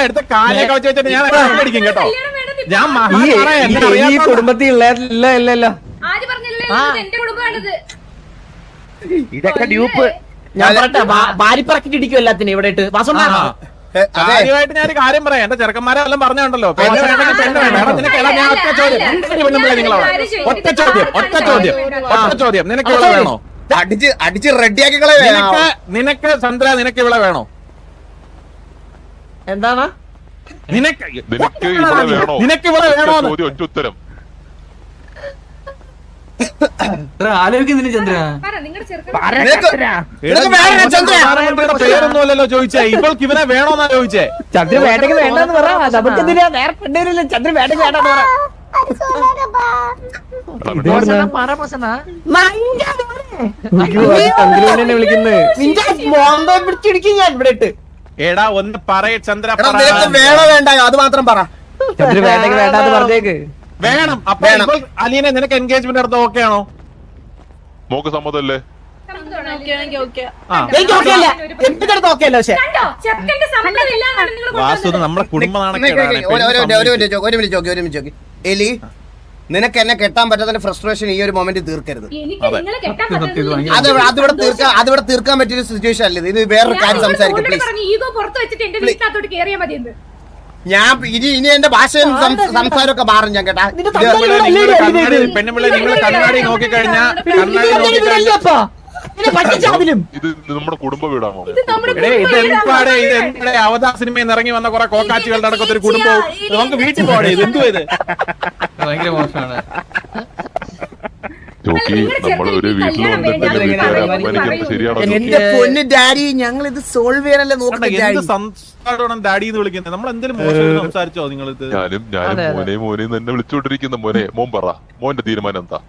എടുത്ത് കാലൊക്കെ വെച്ച് വെച്ചിട്ട് ഞാൻ അടിക്കും കേട്ടോ ഈ കുടുംബത്തിൽ ഇല്ലല്ലോ ഇതൊക്കെ ഡ്യൂപ്പ് ഞാൻ പറയട്ടെ വാരിപ്പറക്കിട്ട് ഇടിക്കും എല്ലാത്തിനും ഇവിടെ ഇട്ട് കാര്യമായിട്ട് ഞാൻ കാര്യം പറയാം എന്റെ ചെറുക്കന്മാരെ എല്ലാം പറഞ്ഞുണ്ടല്ലോ ഒറ്റ ചോദ്യം നിനക്ക് ഇവിടെ വേണോ അടിച്ച് റെഡിയാക്കി നിനക്ക് ചന്ദ്ര നിനക്ക് ഇവിടെ വേണോ എന്താണ് നിനക്ക് ഇവിടെ വേണോ ഉത്തരം ആലോചിക്കുന്നില്ല ചന്ദ്ര പേരൊന്നുമല്ലല്ലോ ചോദിച്ചേ ഇവൾക്ക് ഇവനെ വേണോന്നാ ചോദിച്ചേ ചന്ദ്ര വേട്ടയ്ക്ക് വേണ്ടെന്ന് പറ നമുക്കെന്തിനാ നേരെ പെണ്ണേരില്ല ചന്ദ്ര വേട്ടയ്ക്ക് വേണ്ടെന്ന് പറ വിളിക്കുന്നത് പിടിച്ചിടിക്കും ഞാൻ ഇവിടെ ഇട്ട് എടാ ഒന്ന് പറയ ചന്ദ്ര വേണോ വേണ്ട അത് മാത്രം പറ ചന്ദ്ര വേട്ടയ്ക്ക് വേണ്ടാന്ന് പറഞ്ഞേക്ക് വേണം അപ്പൊ അലീനെ നിനക്ക് എൻഗേജ്മെന്റ് നടത്ത ഓക്കെ ആണോ മോക്ക് സമ്മതല്ലേ വാസു നമ്മളെ കുടുംബമാണ് എലി നിനക്ക് എന്നെ കെട്ടാൻ പറ്റാത്ത ഫ്രസ്ട്രേഷൻ ഈ ഒരു മൊമെന്റ് തീർക്കരുത് അതിവിടെ തീർക്കാൻ പറ്റിയ സിറ്റുവേഷൻ അല്ലേ ഇത് വേറൊരു കാര്യം സംസാരിക്കും ഞാൻ ഇനി എന്റെ ഭാഷയും സംസാരമൊക്കെ മാറും ഞാൻ കേട്ടാ പെണ്ണുപിള്ളേ നിങ്ങൾ കണ്ണാടി നോക്കിക്കഴിഞ്ഞാൽ ഇത് നമ്മുടെ കുടുംബ വീടാണോ ഇതെന്താടെ അവതാർ സിനിമയിൽ നിന്ന് ഇറങ്ങി വന്ന കുറെ കോക്കാച്ചികളുടെ അടക്കത്തൊരു കുടുംബവും നമുക്ക് വീട്ടിൽ പോകണേ ഇത് എന്തുവാ ഇത് ജോക്കി ജോക്കി നമ്മൾ ഒരു വീട്ടിൽ വന്നിട്ട് ശരിയാണോ? എന്റെ പൊന്ന് ഡാഡി, ഞങ്ങൾ ഇത് സോൾവ് ചെയ്യാനല്ലേ നോക്കുന്നത്. സംസാരം ഡാഡി എന്ന് വിളിക്കുന്നത് നമ്മൾ എന്തെങ്കിലും മോശം സംസാരിച്ചോ? നിങ്ങൾ ഞാനും മോനെ തന്നെ വിളിച്ചോണ്ടിരിക്കുന്ന മോനെ. മോൻ പറ, മോന്റെ തീരുമാനം എന്താ?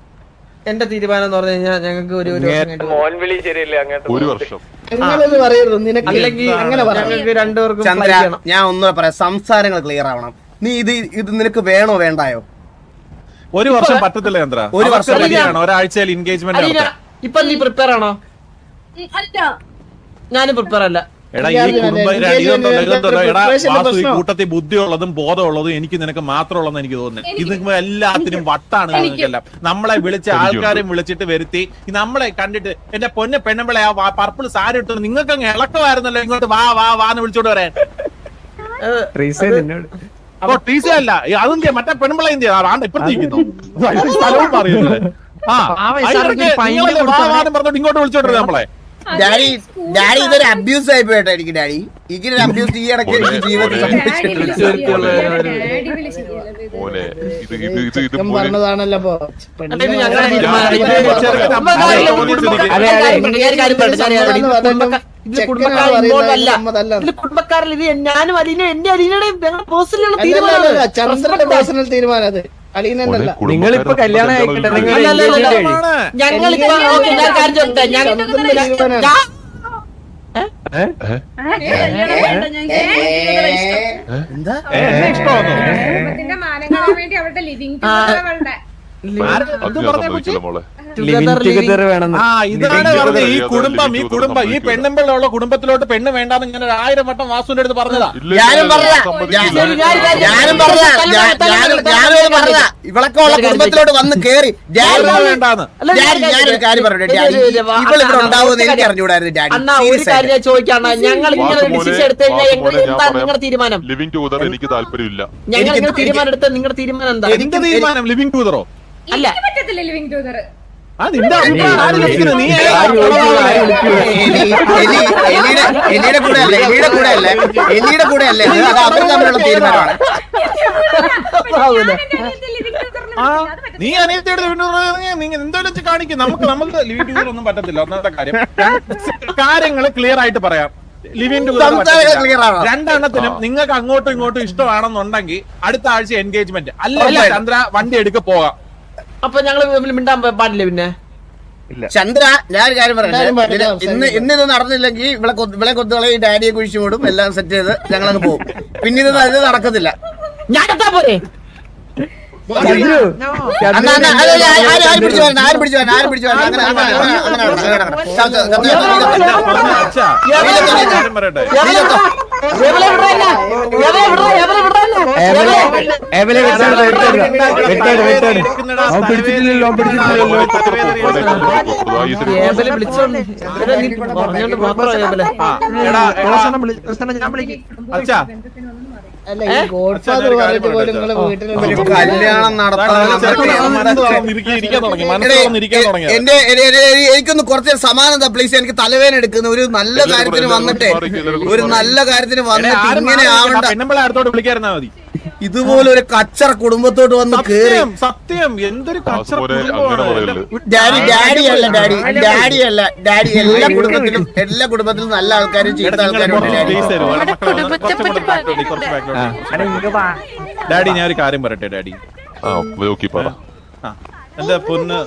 എന്റെ തീരുമാനം എന്ന് പറഞ്ഞു കഴിഞ്ഞാൽ ഞങ്ങൾക്ക് ഒരു വർഷം അല്ലെങ്കിൽ ഞങ്ങൾക്ക് രണ്ടുപേർക്കും ചന്ദ്ര, ഞാൻ ഒന്നുകൂടെ പറയാം, സംസാരങ്ങൾ ക്ലിയർ ആവണം. നീ ഇത് നിനക്ക് വേണോ വേണ്ടായോ? ഒരു വർഷം പറ്റത്തില്ല ചന്ദ്ര. ഒരു വർഷം ഒരാഴ്ചയിൽ എൻഗേജ്മെന്റ്. ഇപ്പൊ നീ പ്രിപ്പയർ ആണോ? അല്ല, ഞാനും പ്രിപ്പയർ അല്ല. എടാ ഈ കൂട്ടത്തിൽ ബുദ്ധിയുള്ളതും ബോധമുള്ളതും എനിക്ക് നിനക്ക് മാത്രമുള്ളതെന്ന് എനിക്ക് തോന്നുന്നത്. ഇത് എല്ലാത്തിനും വട്ടാണ്. നിങ്ങൾക്കെല്ലാം നമ്മളെ വിളിച്ച ആൾക്കാരെയും വിളിച്ചിട്ട് വരുത്തി നമ്മളെ കണ്ടിട്ട് എന്റെ പൊന്നെ പെണ്ണുമ്പളെ ആ പർപ്പിൾ സാരി ഇട്ടു നിങ്ങൾക്ക് അങ്ങ് ഇളക്കമായിരുന്നല്ലോ ഇങ്ങോട്ട് വാ വാ വാന്ന് വിളിച്ചോണ്ട് വരാൻ. അപ്പൊ ടീസ അല്ല അതെന്ത് മറ്റേ പെണ്ണുമ്പളെ എന്ത് ആണ്ട് ഇപ്പുറത്തിരിക്കുന്നു സ്ഥലവും പറയുന്നത്. പറഞ്ഞോട്ട് ഇങ്ങോട്ട് വിളിച്ചോണ്ട് വരാം നമ്മളെ. ഡാഡി ഇതൊരു അബ്യൂസ് ആയി പോയിട്ടോ എനിക്ക്. ഡാഡി ഇങ്ങനെ അബ്യൂസ് ഈ ഇടയ്ക്ക് ജീവിതത്തിൽ പറഞ്ഞതാണല്ലോ. കുടുംബക്കാരിൽ ഇത് ഞാനും അലീനും എന്റെ അലീനയുടെയും ചന്ദ്രന്റെ പേഴ്സണൽ തീരുമാനം അത്. അലീനല്ല. നിങ്ങളിപ്പോ കല്യാണം ആയിക്കട്ടെ. ഞങ്ങളിപ്പോ എന്താ കുടുംബത്തിന്റെ മാനം കാണാൻ വേണ്ടി അവരുടെ ലിവിംഗ് അവളുടെ ഇതാണ് പറഞ്ഞത്. ഈ കുടുംബം ഈ പെണ്ണുമ്പിള്ള കുടുംബത്തിലോട്ട് പെണ്ണ് വേണ്ടാന്ന് ഇങ്ങനെ 1000 വട്ടം വാസുവിന്റെ അടുത്ത് പറഞ്ഞതാ. ഇവളൊക്കെ ഉള്ള കുടുംബത്തിലോട്ട് വന്ന് കേറി വേണ്ടാന്ന്. ഞാനൊരു കാര്യം പറഞ്ഞിട്ട് ഇവളിവിടെ ഉണ്ടാവുമെന്ന് എനിക്ക് അറിഞ്ഞുകൂടായിരുന്നു ഡാഡി. അണ്ണാ ഒരു കാര്യം ചോദിക്കാണ്, ഞങ്ങൾ ഇങ്ങനെ ഡിസിഷൻ എടുത്തു കഴിഞ്ഞാൽ എന്താ നിങ്ങളുടെ തീരുമാനം? ലിവിംഗ് ടുഗദർ എനിക്ക് താല്പര്യമില്ല. ഞങ്ങൾ ഇങ്ങനെ തീരുമാനം എടുത്ത നിങ്ങളുടെ തീരുമാനം എന്താ? എന്റെ തീരുമാനം ലിവിംഗ് ടുഗദറോ അല്ല, പറ്റത്തില്ല ലിവിംഗ് ടുഗദർ. നിന്റെ എലിയുടെ കൂടെ അല്ലേ എലിയുടെ കൂടെ അല്ലേ അത് അവർ തമ്മിലുള്ള തീരുമാനമാണ്. നീ അനിയത്തിയുടെ നിങ്ങൾ എന്തായാലും കാണിക്കും. നമുക്ക് ലിവിംഗ് ടുഗദർ ഒന്നും പറ്റത്തില്ല. ഒന്നാമത്തെ കാര്യം കാര്യങ്ങൾ ക്ലിയർ ആയിട്ട് പറയാം. ലിവിംഗ് ടുഗദർ രണ്ടെണ്ണത്തിനും നിങ്ങൾക്ക് അങ്ങോട്ടും ഇങ്ങോട്ടും ഇഷ്ടമാണെന്നുണ്ടെങ്കിൽ അടുത്ത ആഴ്ച എൻഗേജ്മെന്റ് അല്ല ചന്ദ്ര വണ്ടി എടുക്ക പോകാം. അപ്പൊ ഞങ്ങള് മിണ്ടാൻ പാടില്ല. പിന്നെ ചന്ദ്ര ഞാൻ ഒരു കാര്യം പറയാം, ഇന്ന് ഇത് നടന്നില്ലെങ്കിൽ ഇവിടെ കൊത്തുകളെ ഈ ഡാഡിയെ കുഴിച്ചു മൂടും, എല്ലാം സെറ്റ് ചെയ്ത് ഞങ്ങളങ്ങ് പോകും. പിന്നെ ഇത് നടക്കത്തില്ല. ഞാൻ എത്താ പോരെ കല്യാണം എനിക്കൊന്ന് കുറച്ച് സമാനത പ്ലീസ്. എനിക്ക് തലവേദന എടുക്കുന്ന ഒരു നല്ല കാര്യത്തിന് വന്നിട്ട് ഇങ്ങനെ ആവണ്ട. ഇതുപോലെ ഒരു കച്ചറ കുടുംബത്തോട്ട് വന്ന് കേറി. സത്യം എന്തൊരു ഡാഡി എല്ലാ കുടുംബത്തിലും നല്ല ആൾക്കാരും ചീത്ത ആൾക്കാരും ഉണ്ട്. ഡാഡി ഞാൻ ഒരു കാര്യം പറയട്ടെ ഡാഡി. എന്റെ പൊന്ന്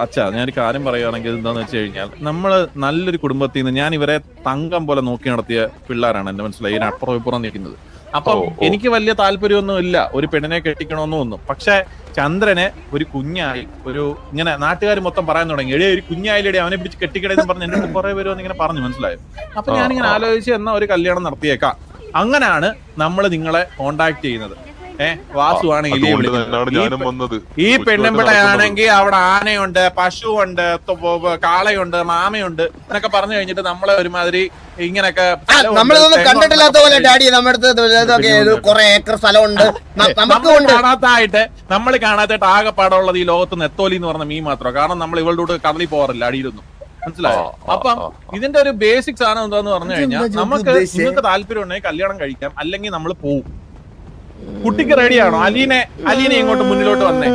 അച്ഛാ, ഞാനൊരു കാര്യം പറയുകയാണെങ്കിൽ എന്താന്ന് വെച്ച് കഴിഞ്ഞാൽ നമ്മള് നല്ലൊരു കുടുംബത്തിൽ നിന്ന് ഞാൻ ഇവരെ തങ്കം പോലെ നോക്കി നടത്തിയ പിള്ളേരാണ്. എന്റെ മനസ്സിലായി ഇതിനപ്പുറം ഇപ്പുറം നിൽക്കുന്നത്. അപ്പം എനിക്ക് വലിയ താല്പര്യമൊന്നും ഇല്ല ഒരു പെണ്ണിനെ കെട്ടിക്കണമെന്നൊന്നും. പക്ഷെ ചന്ദ്രനെ ഒരു കുഞ്ഞായി ഇങ്ങനെ നാട്ടുകാർ മൊത്തം പറയാൻ തുടങ്ങി, എടേ ഒരു കുഞ്ഞായില്ലേ അവനെ പിടിച്ച് കെട്ടിക്കടേന്ന് പറഞ്ഞ് എന്റെ കുറെ പേര് ഇങ്ങനെ പറഞ്ഞു, മനസ്സിലായോ? അപ്പൊ ഞാനിങ്ങനെ ആലോചിച്ച് എന്നാ ഒരു കല്യാണം നടത്തിയേക്കാം. അങ്ങനെയാണ് നമ്മൾ നിങ്ങളെ കോണ്ടാക്ട് ചെയ്യുന്നത്. വാസുവാണ് ഇലിയെ വിളിക്കുന്നത്. ഈ പെണ്ണുമ്പിളയാണെങ്കിൽ അവിടെ ആനയുണ്ട്, പശുവുണ്ട്, കാളയുണ്ട്, മാമയുണ്ട് എന്നൊക്കെ പറഞ്ഞു കഴിഞ്ഞിട്ട് നമ്മളെ ഒരുമാതിരി ഇങ്ങനെയൊക്കെ നമ്മളിതൊന്നും കണ്ടിട്ടില്ലാത്ത പോലെ ഡാഡി നമ്മുടെ കുറെ ഏക്കർ സ്ഥലമുണ്ട് കാണാത്തായിട്ട് നമ്മൾ കാണാത്തായിട്ട് ആകെ പാടമുള്ളത് ഈ ലോകത്ത് നെത്തോലി എന്ന് പറഞ്ഞ മീൻ മാത്രം. കാരണം നമ്മൾ ഇവളുടെ കൂടെ കടലിൽ പോകാറില്ല അടിയിലൊന്നും, മനസ്സിലായോ? അപ്പം ഇതിന്റെ ഒരു ബേസിക് സാധനം എന്താന്ന് പറഞ്ഞു കഴിഞ്ഞാൽ നിങ്ങൾക്ക് താല്പര്യം ഉണ്ടെങ്കിൽ കല്യാണം കഴിക്കാം, അല്ലെങ്കിൽ നമ്മൾ പോവും. കുട്ടിക്ക് റെഡിയാണോ? അലീനെ ഇങ്ങോട്ട് മുന്നിലോട്ട് വന്നേ.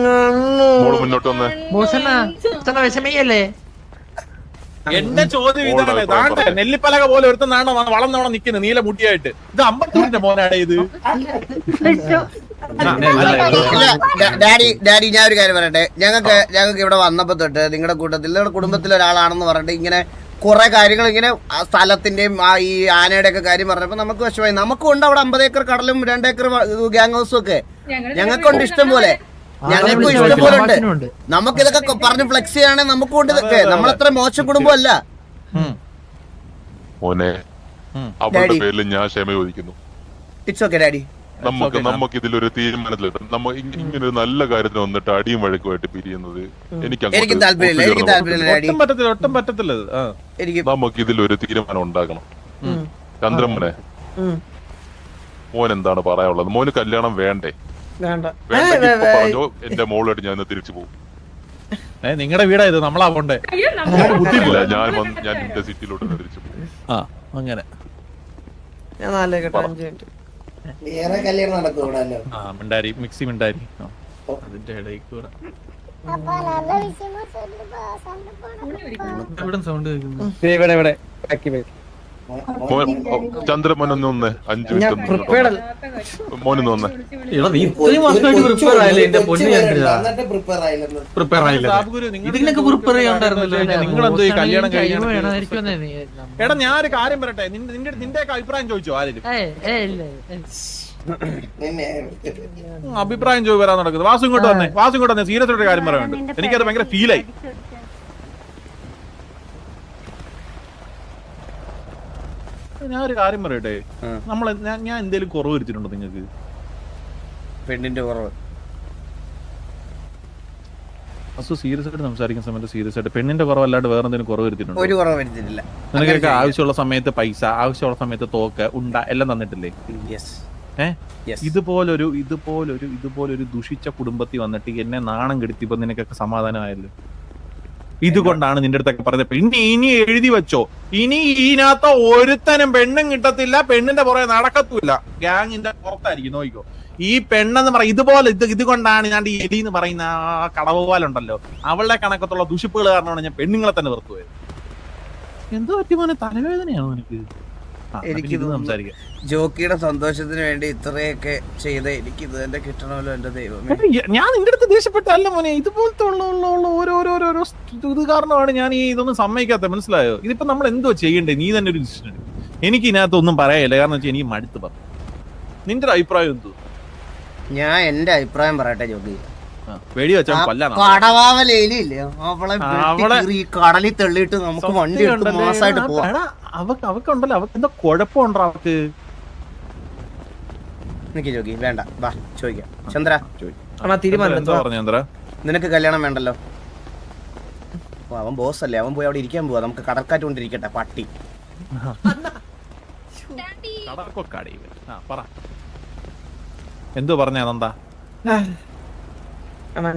മോള് മുന്നോട്ട് വന്നേ. വിഷമയല്ലേ? എന്റെ ചോദ്യം ഇതാണ്. താണ്ടെ നെല്ലിപ്പലക പോലെ ഒരുത്തനാണോ വളർന്നോണം നിക്കുന്നത് നീല മുട്ടിയായിട്ട്? ഇത് അമ്പത്തൂരിന്റെ മോനാടെ ഇത്? ഡാഡി ഞാൻ ഒരു കാര്യം പറയട്ടെ. ഞങ്ങൾക്ക് ഇവിടെ വന്നപ്പോ തൊട്ട് നിങ്ങളുടെ കൂട്ടത്തിൽ നിങ്ങളുടെ കുടുംബത്തിലെ ഒരാളാണെന്ന് പറഞ്ഞിട്ട് ഇങ്ങനെ കുറെ കാര്യങ്ങൾ ഇങ്ങനെ സ്ഥലത്തിന്റെയും ഈ ആനയുടെ ഒക്കെ കാര്യം പറഞ്ഞപ്പോ നമുക്ക് വിഷമായി. നമുക്കുണ്ട് അവിടെ 50 ഏക്കർ കടലും 2 ഏക്കർ ഗ്യാങ് ഹൗസും ഒക്കെ. ഞങ്ങൾക്കുണ്ട് ഇഷ്ടം പോലെ. ഞങ്ങൾക്കും ഇഷ്ടം പോലെ ഉണ്ട്. നമുക്കിതൊക്കെ പറഞ്ഞ് ഫ്ലെക്സ് ചെയ്യുകയാണെങ്കിൽ നമുക്കും ഉണ്ട് ഇതൊക്കെ. നമ്മളത്ര മോശം കുടുംബം അല്ല. മോനെ അവരുടെ പേരിൽ ഞാൻ ക്ഷമ ചോദിക്കുന്നു. It's okay daddy. നമുക്ക് ഇതിലൊരു തീരുമാനത്തിലെത്താം. നമ്മ ഇങ്ങനെ ഒരു നല്ല കാര്യത്തിന് വന്നിട്ട് അടിയും വഴക്കുമായിട്ട് പിരിയുന്നത് എനിക്ക് താല്പര്യമില്ല. ഒട്ടും പറ്റത്തില്ല. നമുക്ക് ഇതിലൊരു തീരുമാനം ഉണ്ടാക്കണം. ചന്ദ്രമ്മനെ, മോൻ എന്താണ് പറയാനുള്ളത്? മോന് കല്യാണം വേണ്ടേ? പറഞ്ഞോ, എന്റെ മോളായിട്ട് ഞാൻ തിരിച്ചു പോകും. നിങ്ങളുടെ വീടാ ഇത്, നമ്മളാ പോണ്ടേ? ബുദ്ധിയില്ല, ഞാൻ എന്റെ സിറ്റിയിലോട്ട് തിരിച്ചു പോകും. അങ്ങനെ ഞാൻ 4 മിനിറ്റ് വേറെ കല്യാണം നടക്കൂടല്ലോ. മിക്സി മിണ്ടാരി അതിന്റെ ഇടയിൽ കൂടെ ഇവിടെ ചന്ദ്രമോനൊന്ന് വന്നേ, 5 മിനിറ്റ് മോനൊന്ന് വന്നേ. നിങ്ങളെന്തോ ഈ കല്യാണം കഴിഞ്ഞ എടാ ഞാനൊരു കാര്യം പറയട്ടെ. നിന്റെ അഭിപ്രായം ചോദിച്ചോ ആരെങ്കിലും? അഭിപ്രായം വരാൻ നടക്കുന്നത്. വാസു ഇങ്ങോട്ട് വന്നേ. സീരിയസ് ആയിട്ട് കാര്യം പറയാനുണ്ട്. എനിക്കത് ഭയങ്കര ഫീലായി. ഞാൻ ഒരു കാര്യം പറയട്ടെ. ഞാൻ എന്തേലും കുറവ് വരുത്തിട്ടുണ്ടോ നിങ്ങൾക്ക്? പെണ്ണിന്റെ കുറവ് സീരിയസ് ആയിട്ട് സംസാരിക്കുന്ന സമയത്ത് സീരിയസ് ആയിട്ട് പെണ്ണിന്റെ കുറവല്ലാണ്ട് വേറെ എന്തെങ്കിലും കുറവ് വരുത്തിട്ടുണ്ടോ? ഒരു കുറവ് വരുത്തിട്ടില്ല. നിനക്ക് ആവശ്യമുള്ള സമയത്ത് പൈസ, ആവശ്യമുള്ള സമയത്ത് തോക്ക്, ഉണ്ട എല്ലാം തന്നിട്ടില്ലേ? ഇതുപോലൊരു ദുഷിച്ച കുടുംബത്തിൽ വന്നിട്ട് എന്നെ നാണം കെടുത്തിയപ്പോ നിനക്കൊക്കെ സമാധാനമായല്ലോ. ഇതുകൊണ്ടാണ് നിന്റെ അടുത്തൊക്കെ പറഞ്ഞത് ഇനി എഴുതി വെച്ചോ, ഇനി ഇതിനകത്ത് ഒരുത്തനും പെണ്ണും കിട്ടത്തില്ല, പെണ്ണിന്റെ പുറകെ നടക്കത്തുമില്ല, ഗ്യാങ്ങിന്റെ പുറത്തായിരിക്കും. നോക്കിക്കോ, ഈ പെണ്ണെന്ന് പറയും ഇതുപോലെ ഇതുകൊണ്ടാണ് ഞാൻ ഈ എലി എന്ന് പറയുന്ന ആ കടവുപാലുണ്ടല്ലോ, അവളുടെ കണക്കത്തുള്ള ദുഷിപ്പുകൾ കാരണമാണ് ഞാൻ പെണ്ണുങ്ങളെ തന്നെ വെറുത്തു പോയത്. എന്തോ പറ്റി മോനെ, തലവേദനയാണോ നിനക്ക്? എനിക്ക് സംസാരിക്കാം. ജോക്കിയുടെ സന്തോഷത്തിന് വേണ്ടി ഇത്രയൊക്കെ ചെയ്ത് എനിക്ക് ഇത് തന്നെ കിട്ടണമല്ലോ എന്റെ ദൈവമേ. ഞാൻ നിന്റെ അടുത്ത് ദേഷ്യപ്പെട്ടല്ല മോനെ, ഇതുപോലത്തെ ഓരോരോരോ ഇത് കാരണമാണ് ഞാൻ ഈ ഇതൊന്നും സമ്മതിക്കാത്ത. മനസ്സിലായോ? ഇതിപ്പോ നമ്മൾ എന്തോ ചെയ്യണ്ടേ? നീ തന്നെ ഒരു ഡിസിഷൻ എടുക്കും. എനിക്ക് ഇതിനകത്ത് ഒന്നും പറയാനില്ല. കാരണം വെച്ചാൽ എനിക്ക് മടുത്ത് പറഞ്ഞു. നിന്റെ ഒരു അഭിപ്രായം എന്തോ? ഞാൻ എന്റെ അഭിപ്രായം പറയട്ടെ ജോക്കി. വെടി വെച്ചാൽ കടവാവലേലില്ലേ അവളെ കടലിൽ തള്ളിയിട്ട് നമുക്ക് വണ്ടി എടുത്ത് മാസമായിട്ട് പോവാം. അവക്കുണ്ടല്ലോ, അവക്ക് എന്താ കുഴപ്പമുണ്ടോ അവക്ക്? നിക്ക് ജോക്കി, വേണ്ട, വാ ചോദിക്കാം. ചന്ദ്ര, നിനക്ക് കല്യാണം വേണ്ടല്ലോ? അവൻ ബോസ് അല്ലേ, അവൻ പോയി അവിടെ ഇരിക്കാൻ പോവാ. നമുക്ക് കടൽക്കാറ്റ് കൊണ്ടിരിക്കട്ടെ പട്ടി. എന്തോ പറഞ്ഞ നന്ദാ?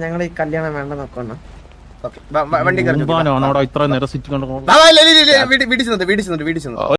ഞങ്ങൾ ഈ കല്യാണം വേണ്ട നോക്കണം. വണ്ടി ഇത്ര നിരസിച്ചുകൊണ്ട് വീടിച്ചുണ്ട്